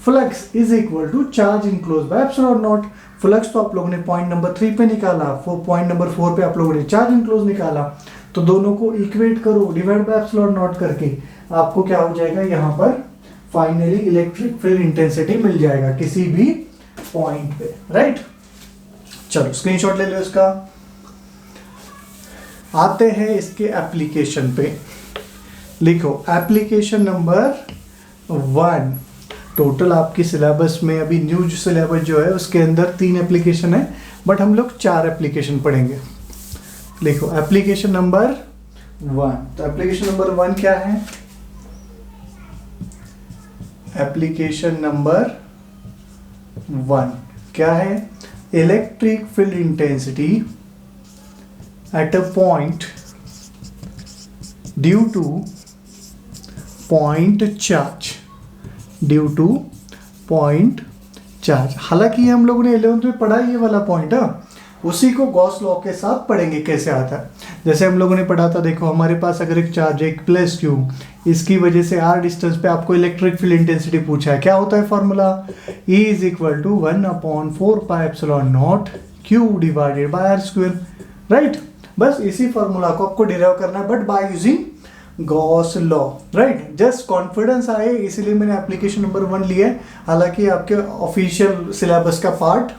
flux is equal to charge enclose by epsilon naught. Flux तो आप लोगों ने पॉइंट नंबर 3 पे निकाला, पॉइंट नंबर 4 पे आप लोगों ने चार्ज इनक्लोज निकाला, तो दोनों को इक्वेट करो डिवाइड बाय एप्सिलॉन नॉट करके, आपको क्या हो जाएगा, यहाँ पर फाइनली इलेक्ट्रिक फील्ड इंटेंसिटी मिल जाएगा किसी भी पॉइंट पे, राइट। चलो स्क्रीनशॉट ले लो इसका। आते हैं इसके एप्लीकेशन पे, लिखो एप्लीकेशन नंबर 1। टोटल आपकी सिलेबस में अभी न्यू जो सिलेबस जो है उसके अंदर 3 एप्लीकेशन है, बट हम लोग 4 एप्लीकेशन पढ़ेंगे। लिखो एप्लीकेशन नंबर 1। तो एप्लीकेशन नंबर 1 क्या है, एप्लीकेशन नंबर 1 क्या है, electric field intensity at a point due two point charge, due two point charge. हालांकि हम लोगों ने 11th में पढ़ा ये वाला पॉइंट है, उसी को गॉस लॉ के साथ पढ़ेंगे कैसे आता है। जैसे हम लोगों ने पढ़ा था, देखो हमारे पास अगर एक चार्ज है, एक प्लस क्यू, इसकी वजह से r डिस्टेंस पे आपको इलेक्ट्रिक फील्ड इंटेंसिटी पूछा है, क्या होता है formula, E is equal to 1/4 pi epsilon naught q divided by r square, right. बस इसी फॉर्मूला को आपको डिराइव करना है, but by using Gauss law, right. Just confidence आए इसलिए मैंने एप्लीकेशन नंबर 1 लिया है, हालांकि आपके ऑफिशियल सिलेबस का पार्ट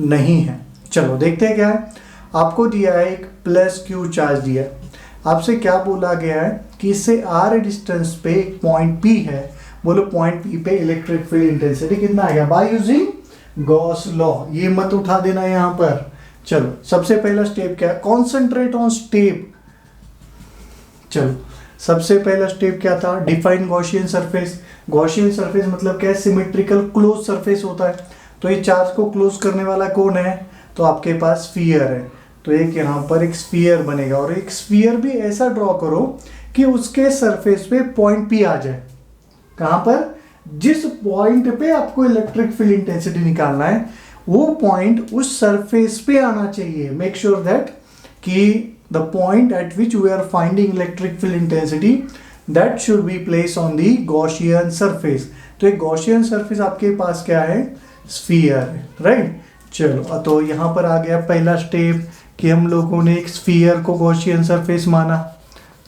नहीं है। चलो देखते हैं क्या है। आपको दिया है एक प्लस क्यू चार्ज दिया है, आपसे क्या बोला गया है कि इससे r डिस्टेंस पे एक पॉइंट P है, बोलो पॉइंट P पे इलेक्ट्रिक फील्ड इंटेंसिटी कितना आएगा, बाय यूजिंग गॉस लॉ। ये मत उठा देना यहाँ पर। चलो सबसे पहला स्टेप क्या है, कॉन्सेंट्रेट ऑन स्टेप। चलो सबसे पहला स्टेप क्या था, define Gaussian surface. Gaussian surface मतलब क्या है, सिमेट्रिकल क्लोज सरफेस होता है। तो ये चार्ज को क्लोज करने वाला कौन है, तो आपके पास स्फीयर है, तो एक यहाँ पर एक स्फीयर बनेगा, और एक स्फीयर भी ऐसा ड्रॉ करो कि उसके सरफेस पे पॉइंट P आ जाए। कहाँ पर, जिस पॉइंट पे आपको इलेक्ट्रिक फील्ड इंटेंसिटी निकालना है वो पॉइंट उस सरफेस पे आना चाहिए। मेक श्योर दैट कि the point at which we are finding electric field intensity that should be placed on the Gaussian surface। तो एक Gaussian surface आपके पास क्या है, स्फीयर है, राइट। चलो तो यहाँ पर आ गया पहला स्टेप कि हम लोगों ने एक स्फीयर को Gaussian surface माना,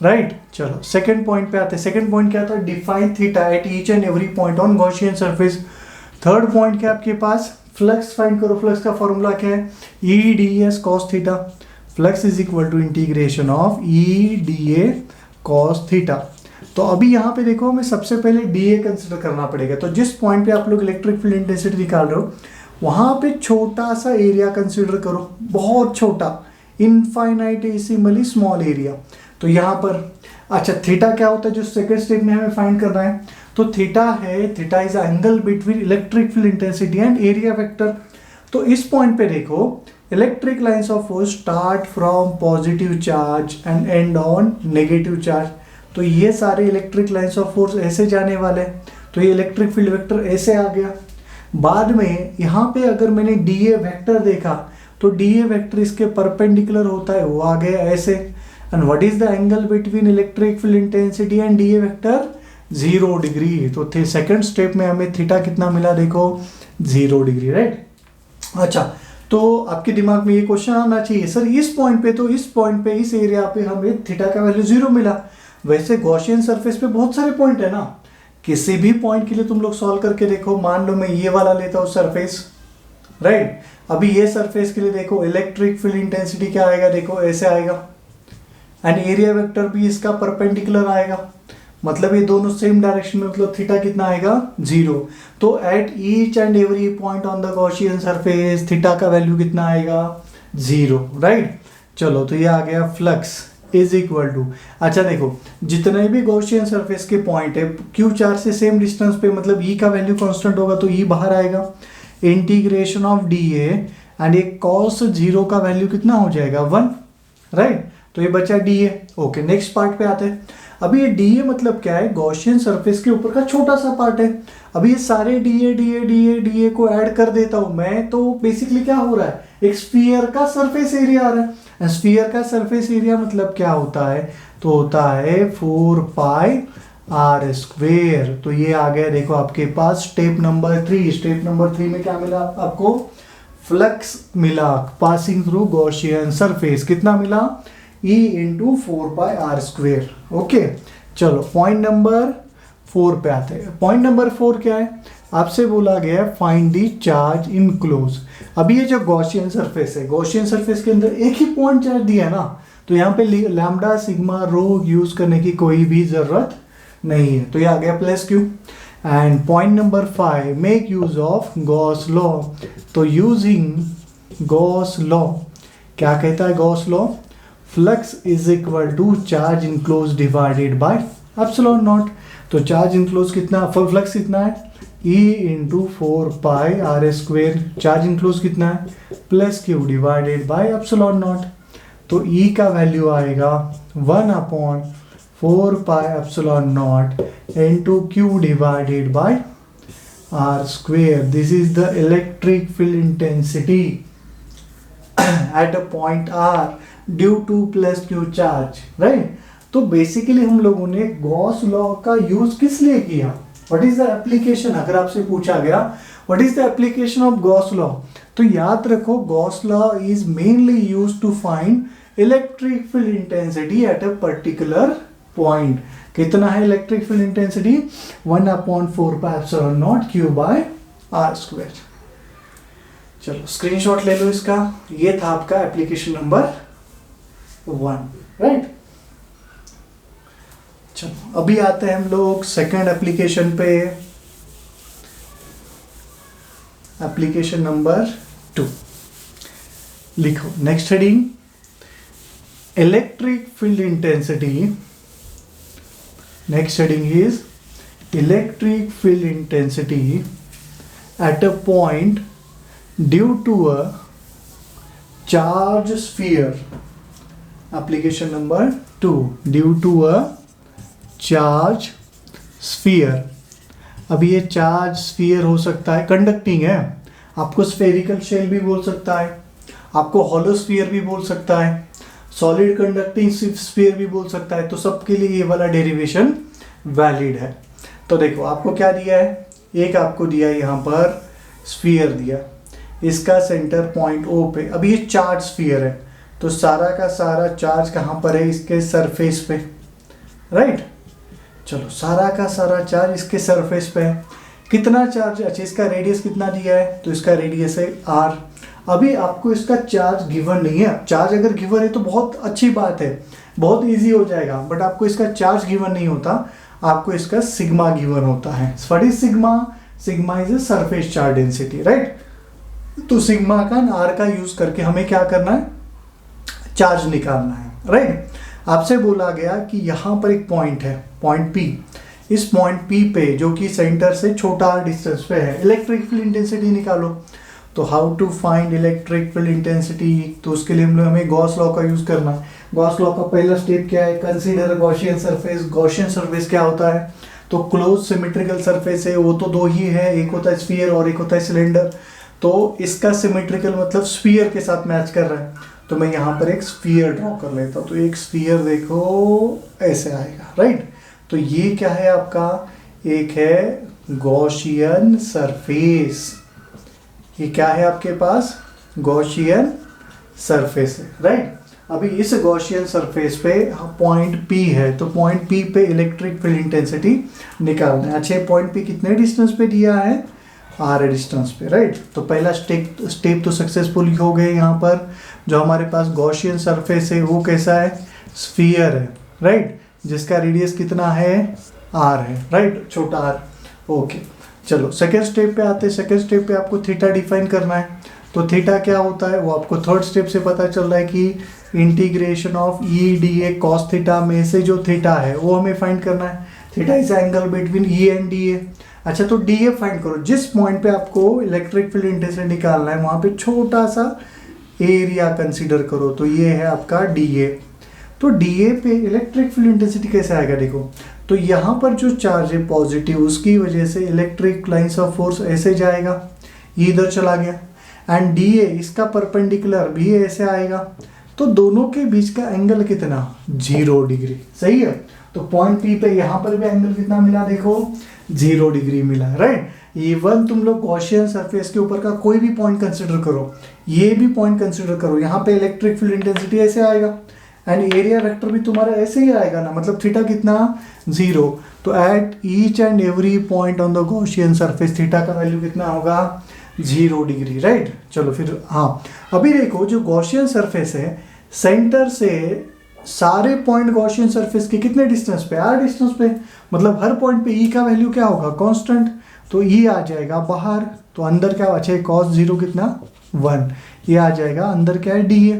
राइट। चलो सेकंड पॉइंट पे आते हैं। सेकंड पॉइंट क्या था, define theta at each and every point on Gaussian surface। Third point क्या आपके पास, फ्लक्स फाइंड करो। फ्लक्स का फॉर्मूला क्या है, E ds cos theta. Flux is equal to integration of E D A cos theta. तो अभी यहाँ पे देखो हमें सबसे पहले डी ए कंसिडर करना पड़ेगा। तो जिस पॉइंट पे आप लोग इलेक्ट्रिक फील्ड इंटेंसिटी निकाल रहे हो वहाँ पे छोटा सा एरिया कंसिडर करो, बहुत छोटा, इनफाइनाइटेसिमली स्मॉल एरिया। तो यहाँ पर अच्छा थीटा क्या होता है जो सेकंड स्टेप में हमें फाइंड करना है, तो थीटा है, theta is angle between electric field intensity and area vector. तो इस पॉइंट पे देखो electric lines of force start from positive charge and and on negative charge. तो ये सारे इलेक्ट्रिक लाइन्स ऑफ फोर्स ऐसे जाने वाले, तो ये इलेक्ट्रिक फील्ड वेक्टर ऐसे आ गया। बाद में यहाँ पे अगर मैंने डी ए वेक्टर देखा तो डी ए वेक्टर इसके परपेंडिकुलर होता है, वो आ गया ऐसे। And what is the angle between electric field intensity and D A vector, 0 degree. तो थे सेकंड स्टेप में हमें थीटा कितना मिला, देखो 0 डिग्री, राइट। अच्छा तो आपके दिमाग में ये क्वेश्चन आना चाहिए, सर इस पॉइंट पे, तो इस पॉइंट पे, इस एरिया पे हमें थीटा का वैल्यू 0 मिला। वैसे गॉसियन सरफेस पे बहुत सारे पॉइंट है ना, किसी भी पॉइंट के लिए तुम लोग सॉल्व करके देखो। मान लो मैं ये वाला लेता हूँ सरफेस, राइट। अभी ये सरफेस के लिए देखो इलेक्ट्रिक फील्ड इंटेंसिटी क्या आएगा, देखो ऐसे आएगा, एंड एरिया वेक्टर भी इसका परपेंडिकुलर आएगा, मतलब ये दोनों सेम डायरेक्शन में, मतलब थीटा कितना आएगा, 0। तो eight each and every point on the Gaussian surface theta का वैल्यू कितना आएगा, 0, राइट। चलो तो ये आ गया फ्लक्स, इज इक्वल टू, अच्छा देखो जितने भी गॉसियन सरफेस के पॉइंट है क्यू चार से सेम डिस्टेंस पे, मतलब ई का वैल्यू कांस्टेंट होगा तो ई बाहर आएगा, integration of D A and ये कॉस जीरो का वैल्यू कितना हो जाएगा 1, राइट। तो ये बचा D A. Okay next part पे आते हैं। अभी ये डी ए मतलब क्या है, गॉसियन सरफेस के ऊपर का छोटा सा पार्ट है। अभी ये सारे D A d A d A d ए को ऐड कर देता हूं मैं, तो बेसिकली क्या हो रहा है, एक स्फीयर का सरफेस एरिया आ रहा है। स्फीयर का सरफेस एरिया मतलब क्या होता है, तो होता है 4 पाई आर स्क्वेयर। तो ये आ गया देखो आपके पास स्टेप नंबर 3। स्टेप नंबर 3 में क्या मिला आपको, फ्लक्स मिला पासिंग थ्रू गॉसियन सरफेस, कितना मिला, E into 4 pi are square. Okay चलो पॉइंट नंबर 4 पे आते हैं। पॉइंट नंबर 4 क्या है, आपसे बोला गया है find the charge in close. अभी ये जो गॉसियन सरफेस है, गॉसियन सरफेस के अंदर एक ही पॉइंट चार्ज दिया है ना, तो यहाँ पे लैम्डा सिग्मा रो यूज करने की कोई भी जरूरत नहीं है, तो ये आ गया plus Q. And point number 5 make use of Gauss law. तो यूजिंग गॉस लॉ, क्या कहता है Gauss law, flux is equal to charge enclose divided by epsilon not. तो चार्ज इनक्लोज कितना, फ्लक्स कितना है, E into 4 pi are square, charge enclose कितना है, plus Q divided by epsilon not. तो E का वैल्यू आएगा 1/4 pi epsilon naught into Q divided by r square. This is the electric field intensity at a point R due to plus Q charge, right. तो बेसिकली हम लोगों ने गॉस लॉ का यूज किस लिए किया, व्हाट इज द एप्लीकेशन, अगर आपसे पूछा गया what is the application of Gauss law, तो याद रखो Gauss law is mainly used to find electric field intensity at a particular point. कितना है electric field intensity, 1/4 pi epsilon naught Q by R square. चलो स्क्रीनशॉट ले लो इसका, ये था आपका एप्लीकेशन नंबर 1, राइट। चलो अभी आते हैं हम लोग सेकंड एप्लीकेशन पे, एप्लीकेशन नंबर 2। लिखो next heading, electric field intensity. Next heading is electric field intensity at a point due to a charge sphere. Application number 2, due to a charge sphere. अभी ये चार्ज स्फीयर हो सकता है, कंडक्टिंग है, आपको स्फेरिकल शेल भी बोल सकता है, आपको हॉलो स्फीयर भी बोल सकता है, सॉलिड कंडक्टिंग स्फीयर भी बोल सकता है। तो सबके लिए ये वाला डेरिवेशन वैलिड है। तो देखो आपको क्या दिया है, एक आपको दिया है यहाँ पर स्फीयर दिया, इसका सेंटर पॉइंट O पे। अभी ये चार्ज स्फीयर है, तो सारा का सारा चार्ज कहाँ पर है, इसके सरफेस पे, राइट। चलो सारा का सारा चार्ज इसके सरफेस पे है। कितना चार्ज, अच्छा इसका रेडियस कितना दिया है, तो इसका रेडियस है r। अभी आपको इसका चार्ज गिवन नहीं है, चार्ज अगर गिवन है तो बहुत अच्छी बात है, बहुत इजी हो जाएगा, बट आपको इसका चार्ज गिवन नहीं होता, आपको इसका सिग्मा गिवन होता है। What is sigma, sigma is a surface charge density, right. तो सिग्मा का r का यूज करके हमें क्या करना है, चार्ज निकालना है, राइट। आपसे बोला गया कि यहाँ पर एक पॉइंट है, पॉइंट P, इस पॉइंट P पे जो कि सेंटर से छोटा डिस्टेंस पे है, इलेक्ट्रिक फील्ड इंटेंसिटी निकालो। तो how to find electric field intensity, तो उसके लिए हमें गॉस लॉ का यूज करना है। गॉस लॉ का पहला स्टेप क्या है, consider Gaussian surface. Gaussian surface क्या होता है, तो क्लोज सिमेट्रिकल सरफेस है, वो तो दो ही है, एक होता है स्फीयर और एक होता है सिलेंडर। तो इसका सिमेट्रिकल मतलब स्फीयर के साथ मैच कर रहा है, तो मैं यहाँ पर एक स्फीयर ड्रॉ कर लेता हूँ। तो एक स्फीयर देखो ऐसे आएगा, राइट। तो ये क्या है आपका, एक है गॉसियन सरफेस, ये क्या है आपके पास, गॉसियन सरफेस है, राइट। अभी इस गॉसियन सरफेस पे पॉइंट P है, तो पॉइंट P पे इलेक्ट्रिक फील्ड इंटेंसिटी निकालना है। अच्छा पॉइंट P कितने डिस्टेंस पे दिया है, r डिस्टेंस पे, राइट। तो पहला स्टेप तो सक्सेसफुल हो गए। यहाँ पर जो हमारे पास गॉसियन सरफेस है वो कैसा है, स्फीयर है, राइट, जिसका रेडियस कितना है, r है, राइट, छोटा r। ओके चलो सेकेंड स्टेप पे आते हैं। सेकेंड स्टेप पे आपको थीटा डिफाइन करना है। तो थीटा क्या होता है वो आपको थर्ड स्टेप से पता चल रहा है कि integration of E D A cos theta में से जो थीटा है वो हमें फाइंड करना है। Theta is angle between E and D A. अच्छा, तो डी ए फाइंड करो। जिस पॉइंट पे आपको इलेक्ट्रिक फील्ड इंटेंसिटी निकालना है वहां पे छोटा सा एरिया कंसीडर करो, तो ये है आपका डी ए। तो डी ए पे इलेक्ट्रिक फील्ड इंटेंसिटी कैसे आएगा देखो, तो यहाँ पर जो चार्ज है पॉजिटिव उसकी वजह से इलेक्ट्रिक लाइंस ऑफ फोर्स ऐसे जाएगा, ये इधर चला गया, एंड डी ए इसका परपेंडिकुलर भी ऐसे आएगा, तो दोनों के बीच का एंगल कितना 0 डिग्री। सही है, तो पॉइंट पी पे यहाँ पर भी एंगल कितना मिला देखो 0 डिग्री मिला, राइट। इवन तुम लोग गॉसियन सरफेस के ऊपर का कोई भी पॉइंट कंसिडर करो, ये भी पॉइंट कंसिडर करो, यहाँ पे इलेक्ट्रिक फील्ड इंटेंसिटी ऐसे आएगा एंड एरिया वेक्टर भी तुम्हारा ऐसे ही आएगा ना, मतलब थीटा कितना 0। तो eight each and every point on the Gaussian surface theta का वैल्यू कितना होगा 0 डिग्री, राइट। चलो फिर हाँ, अभी देखो जो गॉसियन सरफेस है सेंटर से सारे पॉइंट गॉसियन सरफेस के कितने डिस्टेंस पे, r डिस्टेंस पे, मतलब हर पॉइंट पे e का वैल्यू क्या होगा कांस्टेंट, तो e आ जाएगा बाहर, तो अंदर क्या बचा है cos 0 कितना 1, ये आ जाएगा अंदर क्या है dA।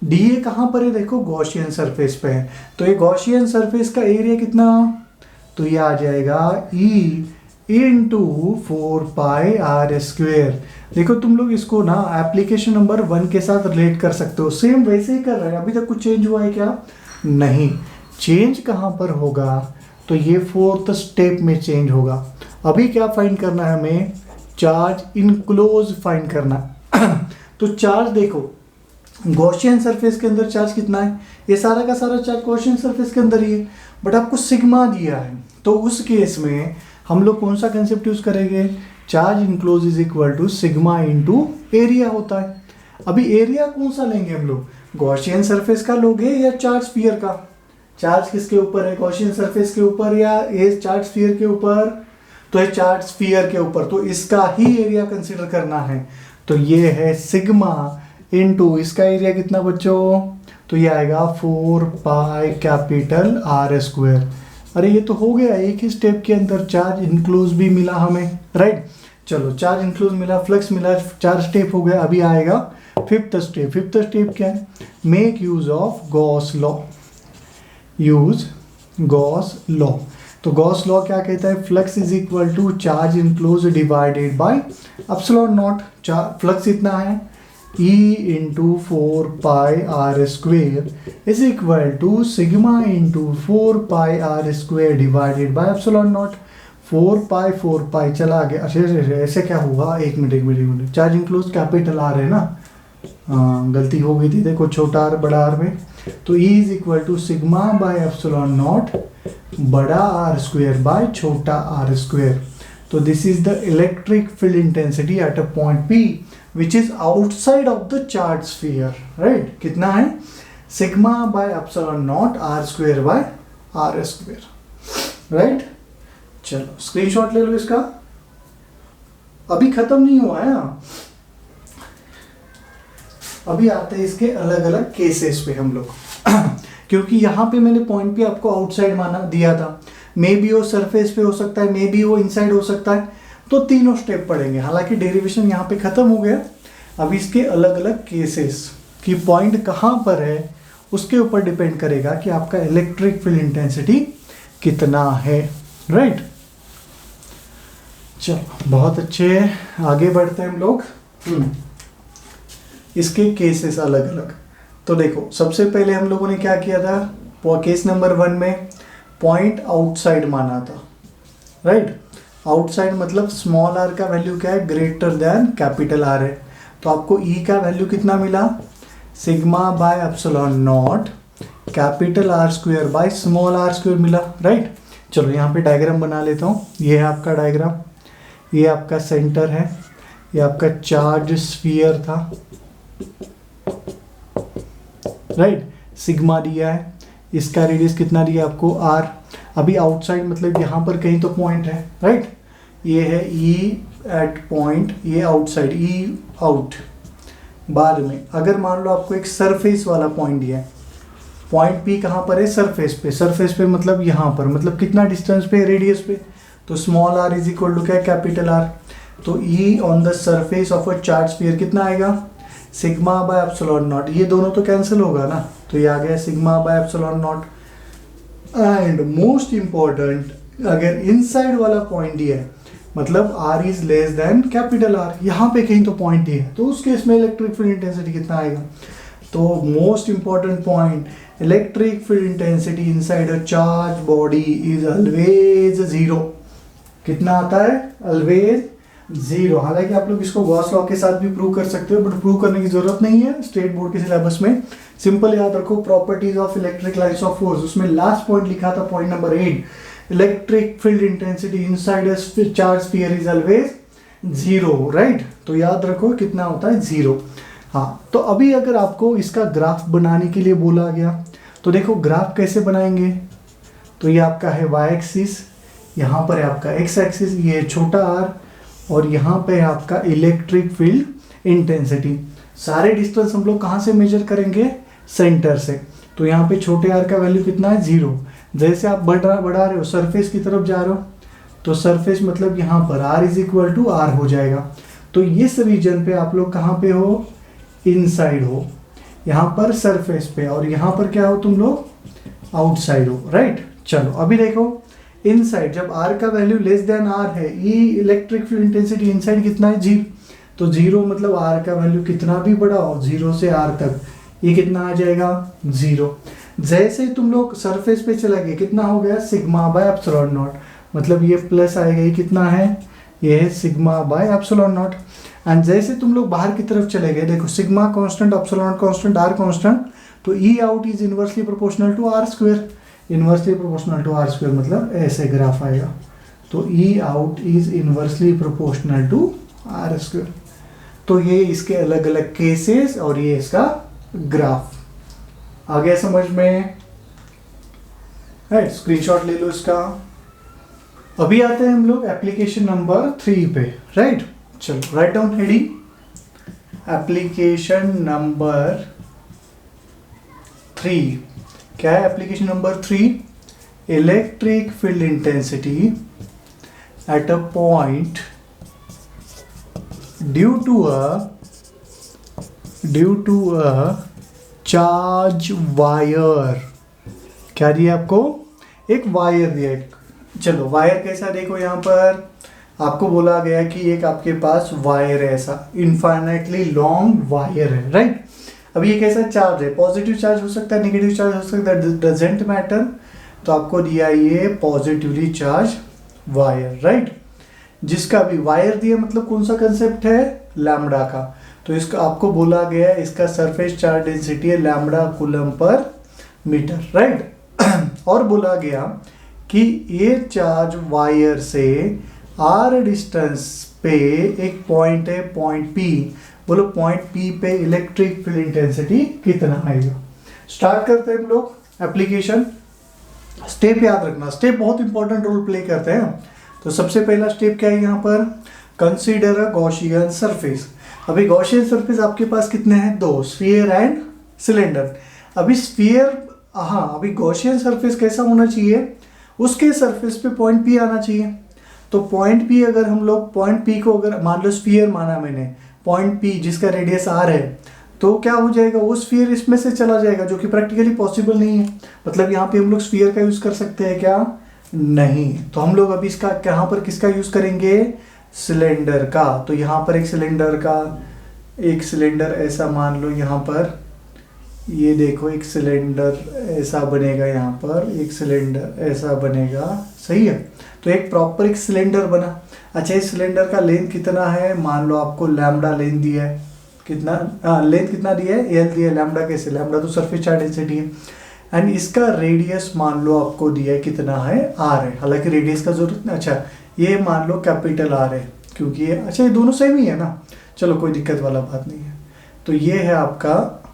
dA कहाँ पर है देखो गॉसियन सरफेस पे है, तो ये गॉसियन सरफेस का एरिया कितना, तो ये आ जाएगा E into 4 pi are square. देखो तुम लोग इसको ना एप्लीकेशन नंबर 1 के साथ रिलेट कर सकते हो, सेम वैसे ही कर रहे हैं। अभी तक कुछ चेंज हुआ है क्या, नहीं। चेंज कहाँ पर होगा, तो ये 4th स्टेप में चेंज होगा। अभी क्या फाइंड करना है हमें, चार्ज इनक्लोज फाइंड करना तो चार्ज देखो गॉसियन सरफेस के अंदर चार्ज कितना है, ये सारा का सारा चार्ज गॉसियन सरफेस के अंदर ही है, बट आपको सिग्मा दिया है, तो उस केस में हम लोग कौन सा कंसेप्ट यूज करेंगे, charge enclose is equal to sigma into area होता है। अभी एरिया कौन सा लेंगे हम लोग, गॉसियन सरफेस का लोगे या चार्ज स्फीयर का, चार्ज किसके ऊपर है, गॉसियन सरफेस के ऊपर या ये चार्ज स्फीयर के ऊपर, तो ये चार्ज स्फीयर के ऊपर, तो इसका ही एरिया कंसीडर करना है। तो ये है सिग्मा इनटू इसका एरिया कितना बच्चों, तो ये आएगा 4 पाई कैपिटल आर स्क्वायर। अरे ये तो हो गया एक ही स्टेप के अंदर, चार्ज इनक्लोज भी मिला हमें, राइट। चलो चार्ज इनक्लोज मिला, फ्लक्स मिला, 4 स्टेप हो गया। अभी आएगा 5th स्टेप। 5th स्टेप क्या है, make use of Gauss law. Use Gauss law, तो गॉस लॉ क्या कहता है, flux is equal to charge enclose divided by epsilon naught. Flux इतना है E into 4 pi are square is equal to sigma into 4 pi are square divided by epsilon naught. 4 pi चला गया, अच्छा ऐसे क्या हुआ, एक minute, charge enclose capital r है ना, गलती हो गई थी देखो, छोटा आर बड़ा आर में, तो E is equal to sigma by epsilon naught बड़ा आर स्क्वेयर बाय छोटा आर स्क्वेयर। तो this is the electric field intensity at a point P which is outside of the charge sphere, right। कितना है, sigma by epsilon naught r square by r square, right. चलो स्क्रीनशॉट ले लो इसका, अभी खत्म नहीं हुआ है। अभी आते हैं इसके अलग अलग केसेस पे हम लोग क्योंकि यहाँ पे मैंने पॉइंट पे आपको आउटसाइड माना दिया था, मे बी वो सरफेस पे हो सकता है, मे बी वो इनसाइड हो सकता है, तो तीनों स्टेप पढ़ेंगे। हालांकि डेरिवेशन यहाँ पे खत्म हो गया, अब इसके अलग अलग केसेस की पॉइंट कहाँ पर है उसके ऊपर डिपेंड करेगा कि आपका इलेक्ट्रिक फील्ड इंटेंसिटी कितना है, राइट। चलो बहुत अच्छे, आगे बढ़ते हैं हम लोग। इसके केसेस अलग अलग, तो देखो सबसे पहले हम लोगों ने क्या किया था, केस नंबर 1 में पॉइंट आउटसाइड माना था, राइट। आउटसाइड मतलब स्मॉल आर का वैल्यू क्या है, ग्रेटर देन कैपिटल आर है, तो आपको E का वैल्यू कितना मिला, sigma by epsilon naught capital r square by small r square मिला, राइट। चलो यहाँ पे डायग्राम बना लेता हूँ, ये है आपका डायग्राम, ये आपका सेंटर है, ये आपका चार्ज स्फीयर था, राइट। सिग्मा दिया है, इसका रेडियस कितना दिया आपको R। अभी आउटसाइड मतलब यहाँ पर कहीं तो पॉइंट है, राइट। ये है E एट पॉइंट, ये आउटसाइड E आउट। बाद में अगर मान लो आपको एक सरफेस वाला पॉइंट दिया है, पॉइंट P कहाँ पर है, सरफेस पे मतलब यहाँ पर, मतलब कितना डिस्टेंस पे, रेडियस पे, तो small r is equal to क्या, कैपिटल R। तो E on the surface of a charge sphere कितना आएगा, सिग्मा बाय एप्सिलॉन नॉट। ये दोनों तो कैंसिल होगा ना, तो ये आ गया sigma by epsilon naught. And most important, अगर इनसाइड वाला पॉइंट दिया है, मतलब R is less than capital R, यहाँ पे कहीं तो पॉइंट दिया है, तो उस केस में इलेक्ट्रिक फील्ड इंटेंसिटी कितना आएगा। तो most important point, electric field intensity inside a charge body is always zero. कितना आता है, ऑलवेज जीरो। हालांकि आप लोग इसको गॉस लॉ के साथ भी प्रूव कर सकते हो, बट प्रूव करने की जरूरत नहीं है स्टेट बोर्ड के सिलेबस में। सिंपल याद रखो, properties of electric lines of force, उसमें लास्ट पॉइंट लिखा था point number 8, electric field intensity inside a charge sphere is always zero, right. तो याद रखो कितना होता है, जीरो। हाँ, तो अभी अगर आपको इसका ग्राफ बनाने के लिए बोला गया, तो देखो ग्राफ कैसे बनाएंगे। तो ये आपका है y एक्सिस, यहाँ पर है आपका x एक्सिस, ये छोटा r, और यहाँ पे है आपका इलेक्ट्रिक फील्ड इंटेंसिटी। सारे डिस्टेंस हम लोग कहाँ से मेजर करेंगे, सेंटर से। तो यहाँ पे छोटे r का वैल्यू कितना है, जीरो। जैसे आप बढ़ा रहे हो, सरफेस की तरफ जा रहे हो, तो सरफेस मतलब यहाँ पर r is equal to r हो जाएगा। तो इस रीजन पे आप लोग कहाँ पे हो, इनसाइड हो, यहाँ पर सरफेस पे, और यहाँ पर क्या हो तुम लोग, आउटसाइड हो, राइट। चलो अभी देखो, इनसाइड जब r का वैल्यू लेस देन r है, ई इलेक्ट्रिक फील्ड इंटेंसिटी इनसाइड कितना है, जीरो। तो जीरो मतलब r का वैल्यू कितना भी बड़ा हो, जीरो से r तक, ये कितना आ जाएगा, जीरो। जैसे तुम लोग सरफेस पे चला गए, कितना हो गया, सिग्मा बाय एप्सिलॉन नॉट, मतलब ये प्लस आएगा, ये कितना है, ये है sigma by epsilon naught. And जैसे तुम लोग बाहर की तरफ चले गए, देखो sigma constant, epsilon constant, r constant, तो E out is inversely proportional to r square. Inversely proportional to r square मतलब ऐसे ग्राफ आएगा। तो E out is inversely proportional to r square. तो ये इसके अलग अलग केसेस और ये इसका ग्राफ आ गया समझ में, राइट। स्क्रीनशॉट ले लो इसका। अभी आते हैं हम लोग एप्लीकेशन नंबर 3 पे, राइट। चलो right down heading, application number 3। क्या है application number 3, electric field intensity at a point due to a charge wire. क्या दिया आपको, एक वायर दिया है। चलो वायर कैसा, देखो यहाँ पर आपको बोला गया कि एक आपके पास वायर है, ऐसा इनफाइनाइटली लॉन्ग वायर है, राइट। अब ये कैसा चार्ज है, पॉजिटिव चार्ज हो सकता है, नेगेटिव चार्ज हो सकता है, डजंट मैटर। तो आपको दिया ये पॉजिटिवली चार्ज वायर, राइट। जिसका भी वायर दिया मतलब कौन सा कंसेप्ट है, लैम्बडा का। तो इसका आपको बोला गया इसका सरफेस चार्ज डेंसिटी है lambda coulomb per metre, right. और बोला गया कि ये चार्ज वायर से r डिस्टेंस पे एक पॉइंट है, पॉइंट P। बोलो पॉइंट P पे इलेक्ट्रिक फील्ड इंटेंसिटी कितना आएगा। स्टार्ट करते हैं हम लोग एप्लीकेशन। स्टेप याद रखना, स्टेप बहुत इंपॉर्टेंट रोल प्ले करते हैं। तो सबसे पहला स्टेप क्या है यहाँ पर, कंसीडर अ गॉसियन सरफेस। अभी गॉसियन सरफेस आपके पास कितने हैं, दो, स्फीयर एंड सिलेंडर। अभी स्फीयर, हाँ, अभी गॉसियन सरफेस कैसा होना चाहिए, उसके सरफेस पे पॉइंट P आना चाहिए। तो पॉइंट P, अगर हम लोग पॉइंट P को अगर मान लो स्फीयर माना मैंने, पॉइंट P जिसका रेडियस r है, तो क्या हो जाएगा, वो स्फीयर इसमें से चला जाएगा, जो कि प्रैक्टिकली पॉसिबल नहीं है। मतलब यहाँ पे हम लोग स्फीयर का यूज कर सकते हैं क्या, नहीं। तो हम लोग अभी इसका कहाँ पर किसका यूज करेंगे, सिलेंडर का। तो यहाँ पर एक सिलेंडर ऐसा मान लो, यहाँ पर ये देखो एक सिलेंडर ऐसा बनेगा, यहाँ पर एक सिलेंडर ऐसा बनेगा, सही है। तो एक प्रॉपर एक सिलेंडर बना। अच्छा, इस सिलेंडर का लेंथ कितना है, मान लो आपको लैम्बडा लेंथ दिया है, कितना लेंथ कितना दिया है, एल दिया है। लैम्बडा कैसे, लैम्बडा तो सरफेस चार्ज डेंसिटी है। एंड इसका रेडियस मान लो आपको दिया है कितना है, आर है। हालांकि रेडियस का जरूरत नहीं, अच्छा ये मान लो कैपिटल आर है, क्योंकि ये, अच्छा ये दोनों सेम ही है ना, चलो कोई दिक्कत वाला बात नहीं है। तो ये है आपका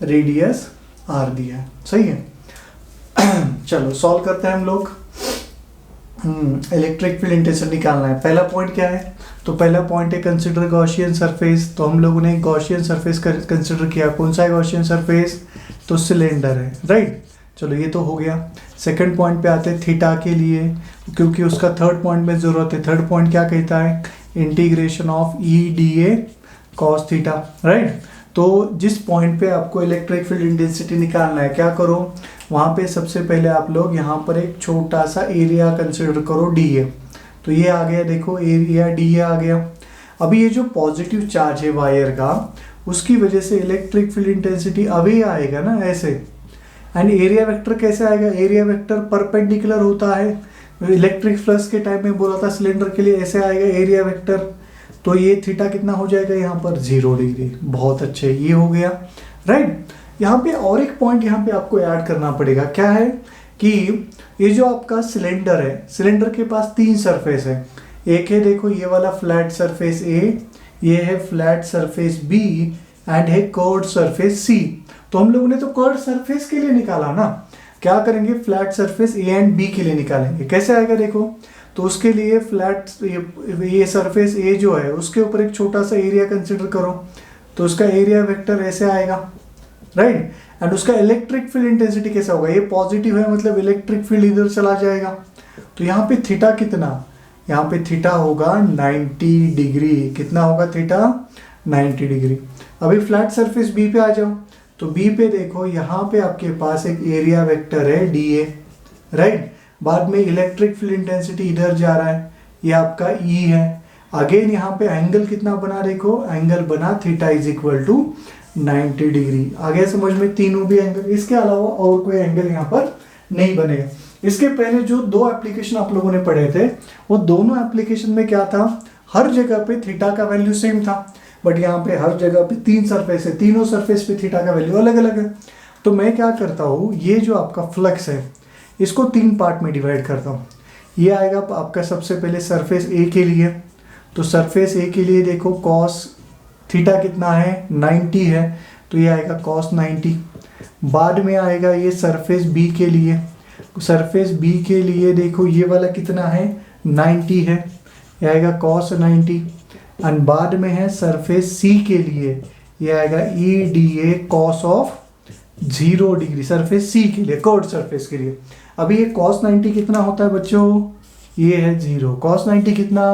रेडियस आर दिया है, सही है। चलो सॉल्व करते हैं हम लोग। इलेक्ट्रिक फील्ड इंटेंसिटी निकालना है। पहला पॉइंट क्या है, तो पहला पॉइंट है कंसिडर गॉसियन सरफेस। तो हम लोगों ने गॉसियन सरफेस कंसिडर किया। कौन सा है गॉसियन सरफेस, तो सिलेंडर है, राइट। चलो ये तो हो गया। सेकंड पॉइंट पे आते हैं थीटा के लिए, क्योंकि उसका थर्ड पॉइंट में जरूरत है। थर्ड पॉइंट क्या कहता है, integration of E D A cos theta, right. तो जिस पॉइंट पे आपको इलेक्ट्रिक फील्ड इंटेंसिटी निकालना है, क्या करो, वहाँ पे सबसे पहले आप लोग यहाँ पर एक छोटा सा एरिया कंसिडर करो डी ए। तो ये आ गया, देखो एरिया डी ए आ गया। अभी ये जो पॉजिटिव चार्ज है वायर का, उसकी वजह से इलेक्ट्रिक फील्ड इंटेंसिटी अभी आएगा ना ऐसे। एंड एरिया वेक्टर कैसे आएगा, एरिया वेक्टर परपेंडिकुलर होता है। इलेक्ट्रिक फ्लक्स के टाइम में बोला था सिलेंडर के लिए ऐसे आएगा एरिया वेक्टर। तो ये थीटा कितना हो जाएगा यहाँ पर 0 डिग्री। बहुत अच्छे, ये हो गया, राइट। यहाँ पे और एक पॉइंट यहाँ पे आपको ऐड करना पड़ेगा, क्या है कि ये जो आपका सिलेंडर है, सिलेंडर के पास 3 सरफेस है। एक है देखो ये वाला फ्लैट सरफेस ए, ये है फ्लैट सरफेस बी एंड है कर्व्ड सरफेस सी। तो हम लोगों ने तो कर्व्ड सरफेस के लिए निकाला ना, क्या करेंगे, flat surface A and B के लिए निकालेंगे। कैसे आएगा देखो, तो उसके लिए फ्लैट ये सरफेस ए जो है उसके ऊपर एक छोटा सा एरिया कंसिडर करो, तो उसका एरिया वेक्टर ऐसे आएगा, राइट। एंड उसका इलेक्ट्रिक फील्ड इंटेंसिटी कैसा होगा, ये पॉजिटिव है मतलब इलेक्ट्रिक फील्ड इधर चला जाएगा। तो यहाँ पे थीटा कितना, यहाँ पे थीटा होगा 90 डिग्री। कितना होगा थीटा, 90 डिग्री। अभी फ्लैट सरफेस बी पे आ जाओ, तो बी पे देखो यहाँ पे आपके पास एक एरिया वेक्टर है डी ए, राइट। बाद में इलेक्ट्रिक फील्ड इंटेंसिटी इधर जा रहा है, ये आपका ई है। अगेन यहाँ पे एंगल कितना बना, देखो एंगल बना theta is equal to 90 degree. आगे समझ में, तीनों भी एंगल, इसके अलावा और कोई एंगल यहाँ पर नहीं बनेगा। इसके पहले जो 2 एप्लीकेशन आप लोगों ने पढ़े थे, वो दोनों एप्लीकेशन में क्या था, हर जगह पे थीटा का वैल्यू सेम था, बट यहाँ पे हर जगह पे 3 सरफेस है, तीनों सरफेस पे थीटा का वैल्यू अलग अलग है। तो मैं क्या करता हूँ, ये जो आपका फ्लक्स है इसको 3 पार्ट में डिवाइड करता हूँ। ये आएगा आपका सबसे पहले सरफेस ए के लिए, तो सरफेस ए के लिए देखो कॉस थीटा कितना है, 90 है, तो ये आएगा कॉस 90। बाद में आएगा ये सरफेस बी के लिए, सरफेस बी के लिए देखो ये वाला कितना है, 90 है, ये आएगा कॉस 90। एंड बाद में है सरफेस सी के लिए, ये आएगा E D A cos of 0 degree, surface C के लिए, कर्व्ड सरफेस के लिए। अभी ये कॉस 90 कितना होता है बच्चों, ये है 0, कॉस 90 कितना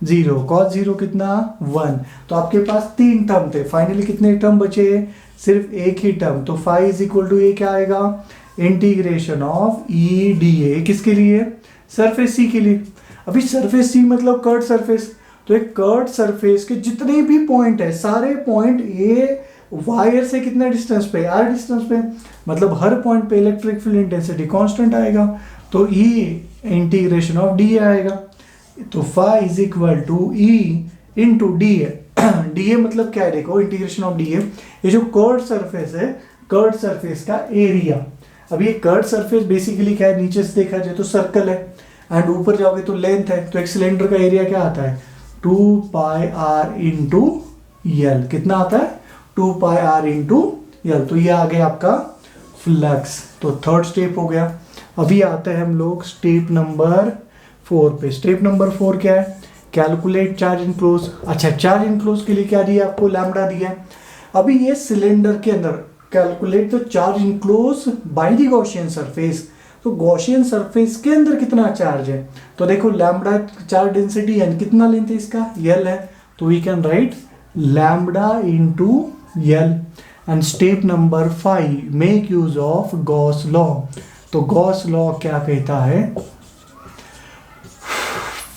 0, कॉस 0 कितना 1। तो आपके पास 3 टर्म थे, फाइनली कितने टर्म बचे, सिर्फ एक ही टर्म। तो फाई इज इक्वल टू ये क्या आएगा, इंटीग्रेशन ऑफ ई डी ए, किसके लिए, सरफेस सी के लिए। अभी सरफेस सी मतलब कर्व्ड सरफेस, तो एक कर्व्ड सरफेस के जितने भी पॉइंट है, सारे पॉइंट ये वायर से कितना डिस्टेंस पे, आर डिस्टेंस पे, मतलब हर पॉइंट पे इलेक्ट्रिक फील्ड इंटेंसिटी कांस्टेंट आएगा। तो ई इंटीग्रेशन ऑफ डी आएगा, तो phi is equal to E into D A. D A मतलब क्या है, देखो इंटीग्रेशन ऑफ डी ए, ये जो कर्व्ड सरफेस है, कर्व्ड सरफेस का एरिया। अब ये कर्व्ड सरफेस बेसिकली क्या है, नीचे से देखा जाए तो सर्कल है, एंड ऊपर जाओगे तो लेंथ है। तो एक सिलेंडर का एरिया क्या आता है, 2 पाई आर इंटू यल। कितना आता है, 2 पाई आर इंटू यल। तो ये आ गया आपका फ्लक्स। तो थर्ड स्टेप हो गया। अभी आते हैं हम लोग स्टेप नंबर 4 पे। स्टेप नंबर 4 क्या है, कैलकुलेट चार्ज इनक्लोज। अच्छा, चार्ज इनक्लोज के लिए क्या दिया आपको, लैम्बडा दिया है। अभी ये सिलेंडर के अंदर calculate the charge enclose by the Gaussian surface. तो गॉसियन सरफेस के अंदर कितना चार्ज है, तो देखो लैम्बडा चार्ज डेंसिटी है, कितना लेंथ है इसका, यल है। तो we can write lambda into l. And step number 5, make use of Gauss law. तो गॉस लॉ क्या कहता है,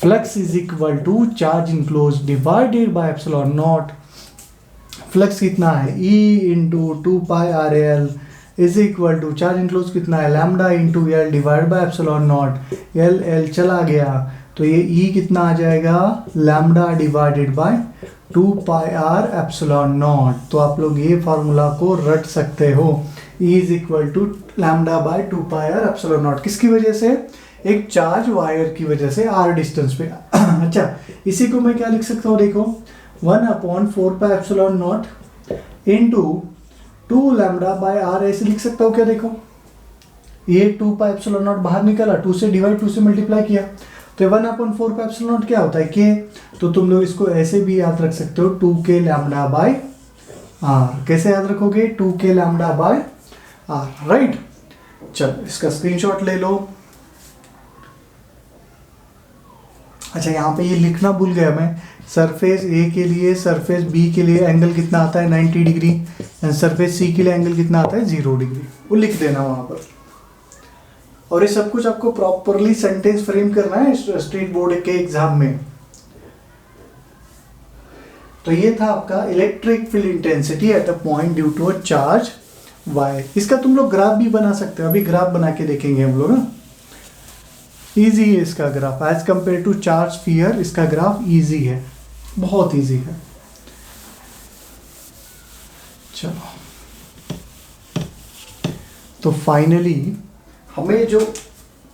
flux is equal to charge enclose divided by epsilon naught. Flux कितना है, E into 2 pi r l is equal to charge enclose कितना है, lambda into l divide by epsilon naught. L l चला गया, तो ये E कितना आ जाएगा, lambda divided by 2 pi r epsilon not. तो आप लोग ये फार्मूला को रट सकते हो, E is equal to lambda by 2 pi r epsilon naught. किसकी वजह से, एक चार्ज वायर की वजह से आर डिस्टेंस पे। अच्छा, इसी को मैं क्या लिख सकता हूँ, देखो 1/4 pi epsilon naught into 2 lambda by r, ऐसे लिख सकता हूँ क्या, देखो ये 2 पाई एप्सिलॉन नॉट बाहर निकला, 2 से डिवाइड 2 से मल्टीप्लाई किया, तो 1/4 पाई एप्सिलॉन नॉट क्या होता है, के। तो तुम लोग इसको ऐसे भी याद रख सकते हो, 2k लैम्बडा बाय आर। कैसे याद रखोगे, 2k lambda by are, right. चलो इसका स्क्रीनशॉट ले लो। अच्छा यहाँ पे ये लिखना भूल गया मैं, सरफेस ए के लिए सरफेस बी के लिए एंगल कितना आता है 90 डिग्री, एंड सरफेस सी के लिए एंगल कितना आता है 0 डिग्री, वो लिख देना वहाँ पर। और ये सब कुछ आपको प्रॉपरली सेंटेंस फ्रेम करना है स्टेट बोर्ड के एग्जाम में। तो ये था आपका electric field intensity at a point due to a charge wire. इसका तुम लोग ग्राफ भी बना सकते हो, अभी ग्राफ बना के देखेंगे हम लोग ना। इजी है इसका graph as compare to charge sphere, इसका ग्राफ इजी है, बहुत इजी है। चलो तो फाइनली हमें जो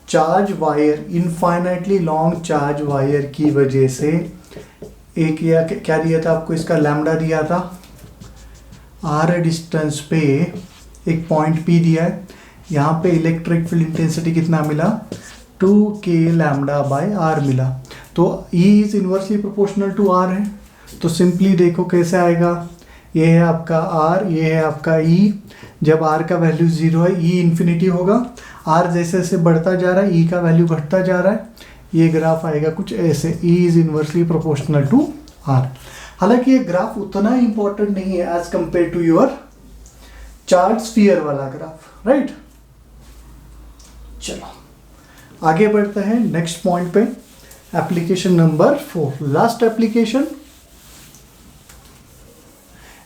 charge wire, infinitely long charge wire की वजह से एक या क्या दिया था आपको, इसका लैम्डा दिया था, आर डिस्टेंस पे एक पॉइंट पी दिया है, यहाँ पे इलेक्ट्रिक फील्ड इंटेंसिटी कितना मिला 2k लैम्डा बाय आर मिला। तो E is inversely proportional to R है, तो सिंपली देखो कैसे आएगा, ये है आपका R, ये है आपका E, जब R का वैल्यू 0 है E इन्फिनिटी होगा, R जैसे जैसे बढ़ता जा रहा है E का वैल्यू घटता जा रहा है, ये ग्राफ आएगा कुछ ऐसे, E is inversely proportional to R। हालांकि ये ग्राफ उतना इंपॉर्टेंट नहीं है as compare to your charge sphere वाला ग्राफ, राइट। चलो आगे बढ़ते हैं नेक्स्ट पॉइंट पे, application number 4, last application,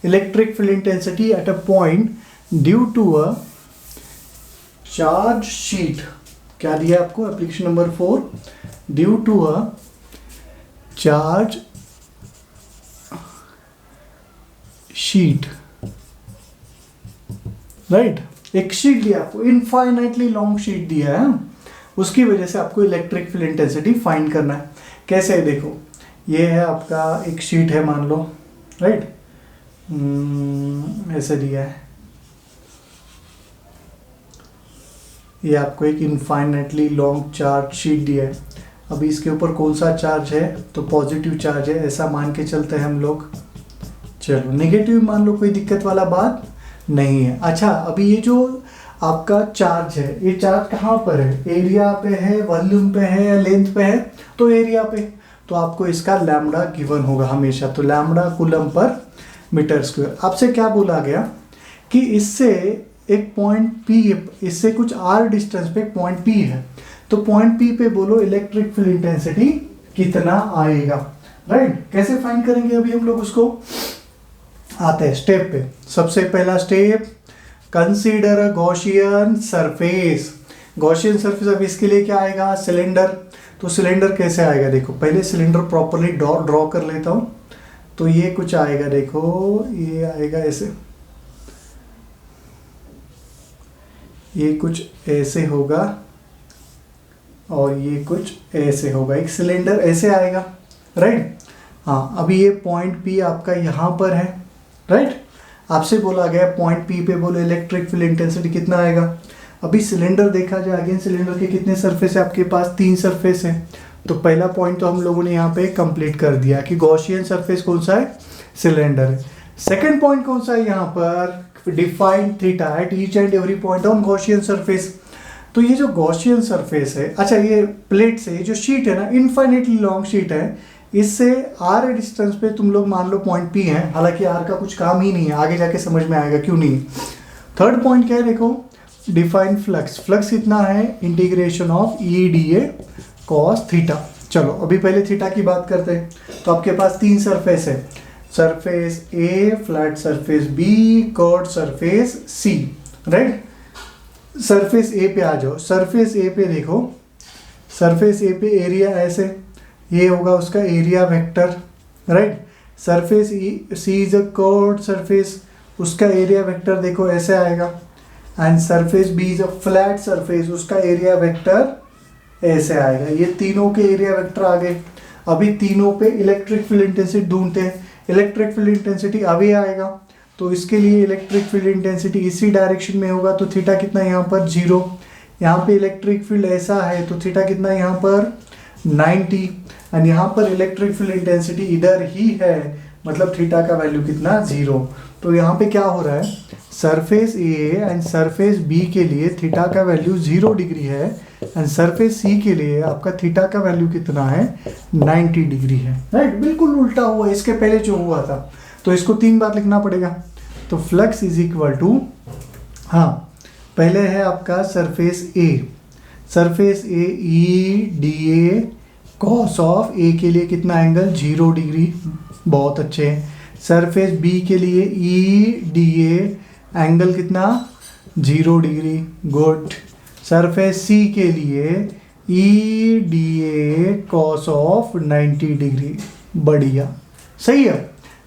electric field intensity at a point due to a charge sheet. क्या दिया आपको application number 4, due to a charge sheet, right. एक शीट दिया आपको, इनफाइनाइटली लॉन्ग शीट दिया है, उसकी वजह से आपको इलेक्ट्रिक फील्ड इंटेंसिटी फाइंड करना है। कैसे है देखो, ये है आपका एक शीट है मान लो, राइट, ऐसे दिया है, ये आपको एक इनफाइनाइटली लॉन्ग चार्ज शीट दिया है। अभी इसके ऊपर कौन सा चार्ज है, तो पॉजिटिव चार्ज है, ऐसा मान के चलते हैं हम लोग। चलो नेगेटिव मान लो, कोई दिक्कत वाला बात नहीं है। अच्छा अभी ये जो आपका चार्ज है, ये चार्ज कहाँ पर है, एरिया पे है, वॉल्यूम पे है, लेंथ पे है, तो एरिया पे, तो आपको इसका लैम्डा गिवन होगा हमेशा, तो lambda coulomb per metre square. आपसे क्या बोला गया कि इससे एक पॉइंट P, इससे कुछ R डिस्टेंस पे एक पॉइंट P है, तो पॉइंट P पे बोलो इलेक्ट्रिक फील्ड इंटेंसिटी कितना आएगा, राइट। कैसे फाइंड करेंगे अभी हम लोग उसको, आते हैं स्टेप पे। सबसे पहला step, consider a Gaussian surface. Gaussian surface, अब इसके लिए क्या आएगा, सिलेंडर। तो सिलेंडर कैसे आएगा देखो, पहले सिलेंडर प्रॉपरली ड्रॉ कर लेता हूँ। तो ये कुछ आएगा देखो, ये आएगा ऐसे, ये कुछ ऐसे होगा और ये कुछ ऐसे होगा, एक सिलेंडर ऐसे आएगा, राइट। हाँ अभी ये पॉइंट P आपका यहाँ पर है, राइट। आपसे बोला गया पॉइंट P पे बोलो इलेक्ट्रिक फील्ड इंटेंसिटी कितना आएगा। अभी सिलेंडर देखा जाए, अगेन सिलेंडर के कितने सरफेस है आपके पास, 3 सरफेस है। तो पहला पॉइंट तो हम लोगों ने यहाँ पे कंप्लीट कर दिया कि गॉसियन सरफेस कौन सा है, सिलेंडर है। सेकंड पॉइंट कौन सा है यहाँ पर, define theta at each and every point on Gaussian surface. तो ये जो गॉसियन सरफेस है, अच्छा ये प्लेट से, ये जो शीट है ना, इनफाइनेटली लॉन्ग शीट है, इससे R डिस्टेंस पे तुम लोग मान लो पॉइंट P है, हालांकि R का कुछ काम ही नहीं है, आगे जाके समझ में आएगा क्यों नहीं। थर्ड पॉइंट क्या है देखो, डिफाइन फ्लक्स। फ्लक्स कितना है, integration of EDA cos theta. चलो अभी पहले थीटा की बात करते हैं। तो आपके पास 3 सरफेस है, surface A, flat surface B, curved surface C, right. Surface A पे आ जाओ, सरफेस A पे देखो, सरफेस A पे एरिया ऐसे, ये होगा उसका area vector, right. Surface C is a curved surface, उसका एरिया वेक्टर देखो ऐसे आएगा। And surface B is a flat surface, उसका एरिया वेक्टर ऐसे आएगा। ये तीनों के एरिया वेक्टर आ गए। अभी तीनों पे इलेक्ट्रिक फील्ड इंटेंसिटी ढूंढते हैं। इलेक्ट्रिक फील्ड इंटेंसिटी अभी आएगा, तो इसके लिए इलेक्ट्रिक फील्ड इंटेंसिटी इसी डायरेक्शन में होगा, तो थीटा कितना यहाँ पर 0। यहाँ पे इलेक्ट्रिक फील्ड ऐसा है, तो थीटा कितना यहाँ पर 90। एंड यहाँ पर इलेक्ट्रिक फील्ड इंटेंसिटी इधर ही है, मतलब थीटा का वैल्यू कितना 0। तो यहाँ पे क्या हो रहा है, surface A and surface B के लिए थीटा का वैल्यू 0 डिग्री है, एंड सरफेस सी के लिए आपका थीटा का वैल्यू कितना है, 90 डिग्री है, राइट। बिल्कुल उल्टा हुआ इसके पहले जो हुआ था, तो इसको 3 बार लिखना पड़ेगा। तो फ्लक्स इज इक्वल टू, हाँ पहले है आपका surface A, surface A E D A cos of A के लिए कितना एंगल, 0 डिग्री, बहुत अच्छे। सरफेस बी के लिए ई डी ए एंगल कितना, 0 डिग्री, गुड। सरफेस सी के लिए ई D A cos of 90 degree, बढ़िया, सही है।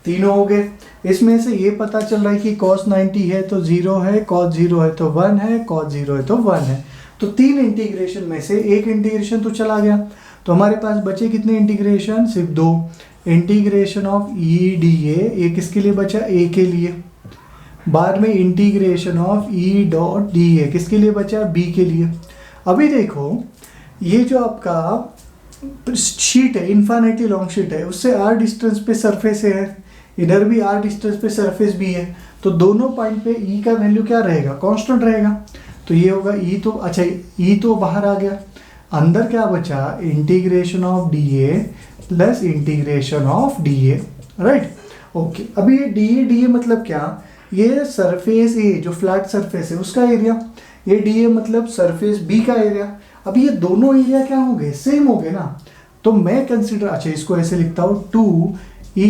तीनों हो गए। इसमें से ये पता चल रहा है कि cos 90 है तो 0 है, cos 0 है तो 1 है, cos 0 है तो 1 है। तो 3 इंटीग्रेशन में से एक इंटीग्रेशन तो चला गया, तो हमारे पास बचे कितने इंटीग्रेशन, सिर्फ 2। इंटीग्रेशन ऑफ ई डी ए, ये किसके लिए बचा, ए के लिए। बाद में integration of E dot D A किसके लिए बचा, बी के लिए। अभी देखो ये जो आपका शीट है, इन्फिनिटी लॉन्ग शीट है, उससे r डिस्टेंस पे सरफेस है, इधर भी r डिस्टेंस पे सरफेस भी है, तो दोनों पॉइंट पे e का वैल्यू क्या रहेगा, कांस्टेंट रहेगा। तो ये होगा e, तो अच्छा e तो बाहर आ गया, अंदर क्या बचा, integration of D A plus integration of D A, right. Okay, अभी ये डी ए मतलब क्या, ये सरफेस ए जो फ्लैट सरफेस है उसका एरिया, ये डी ए मतलब सरफेस बी का एरिया। अब ये दोनों एरिया क्या हो गए, सेम हो गए ना। तो मैं कंसिडर, अच्छा इसको ऐसे लिखता हूँ 2e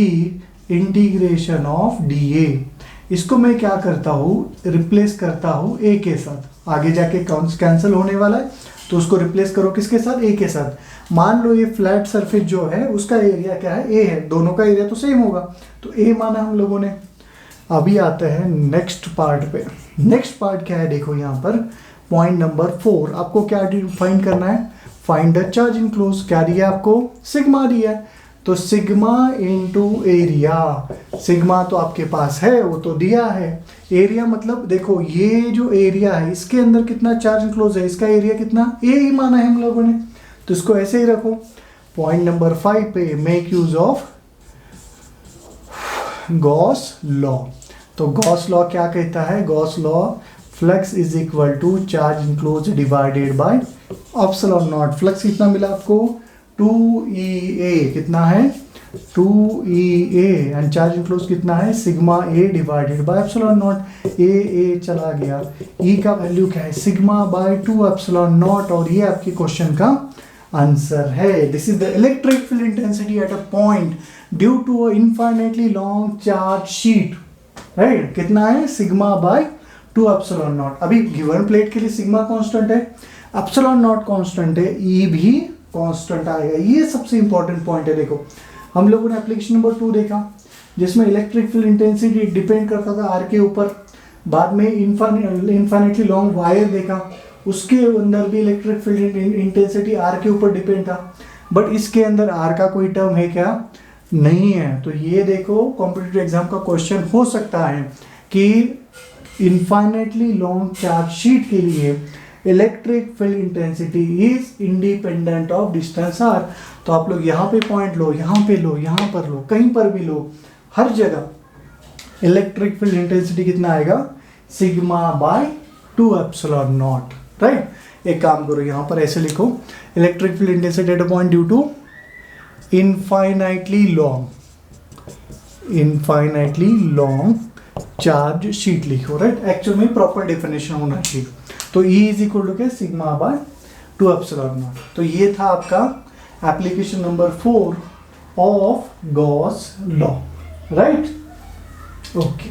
integration of D A, इसको मैं क्या करता हूँ, रिप्लेस करता हूँ a के साथ, आगे जाके कैंसिल होने वाला है, तो उसको रिप्लेस करो किसके साथ, a के साथ। मान लो ये फ्लैट सरफेस जो है उसका एरिया क्या है, a है, दोनों का एरिया तो सेम होगा, तो a माना हम लोगों ने। अभी आते हैं नेक्स्ट पार्ट पे। नेक्स्ट पार्ट क्या है, देखो यहाँ पर पॉइंट नंबर 4, आपको क्या फाइंड करना है, फाइंड द चार्ज इनक्लोज। क्या दिया आपको, सिग्मा दिया है, तो सिग्मा इनटू एरिया। सिग्मा तो आपके पास है, वो तो दिया है। एरिया मतलब देखो ये जो एरिया है इसके अंदर कितना चार्ज इनक्लोज है, इसका एरिया कितना, ए ही माना है हम लोगों ने, तो इसको ऐसे ही रखो। पॉइंट नंबर 5 पे make use of Gauss law. तो गॉस लॉ क्या कहता है, Gauss law flux is equal to charge enclose divided by epsilon naught. Flux कितना मिला आपको, 2EA, कितना है 2EA, एंड चार्ज इनक्लोज कितना है, sigma A divided by epsilon naught. A चला गया, ई का वैल्यू क्या है, सिग्मा बाय 2 एप्सिलॉन नॉट, और ये आपकी क्वेश्चन का आंसर है। This is the electric field intensity at a point due to a infinitely long charge sheet, right. कितना है, सिग्मा बाय 2 एप्सिलॉन नॉट। अभी गिवन प्लेट के लिए सिग्मा कांस्टेंट है, एप्सिलॉन नॉट कांस्टेंट है, ई भी कांस्टेंट आएगा। ये सबसे इंपॉर्टेंट पॉइंट है। देखो हम लोगों ने एप्लीकेशन नंबर 2 देखा जिसमें इलेक्ट्रिक फील्ड इंटेंसिटी डिपेंड करता था आर के ऊपर। बाद में इनफाइनाइटली लॉन्ग वायर देखा, उसके अंदर भी इलेक्ट्रिक फील्ड इंटेंसिटी आर के ऊपर डिपेंड था, बट इसके अंदर आर का कोई टर्म है क्या, नहीं है। तो ये देखो कॉम्पिटिटिव एग्जाम का क्वेश्चन हो सकता है कि इनफाइनाइटली लॉन्ग चार्ज शीट के लिए electric field intensity is independent of distance r. तो आप लोग यहाँ पे पॉइंट लो, यहाँ पे लो, यहाँ पर लो, कहीं पर भी लो, हर जगह इलेक्ट्रिक फील्ड इंटेंसिटी कितना आएगा, sigma by 2 epsilon naught, right. एक काम करो यहाँ पर ऐसे लिखो, electric field intensity at a point due to infinitely long charge sheet लिखो, राइट। एक्चुअल में प्रॉपर डेफिनेशन होना चाहिए। तो E इज इक्वल टू क्या, सिग्मा बाय 2 एप्सिलॉन नॉट। तो ये था आपका application number 4 of Gauss law, right. Okay.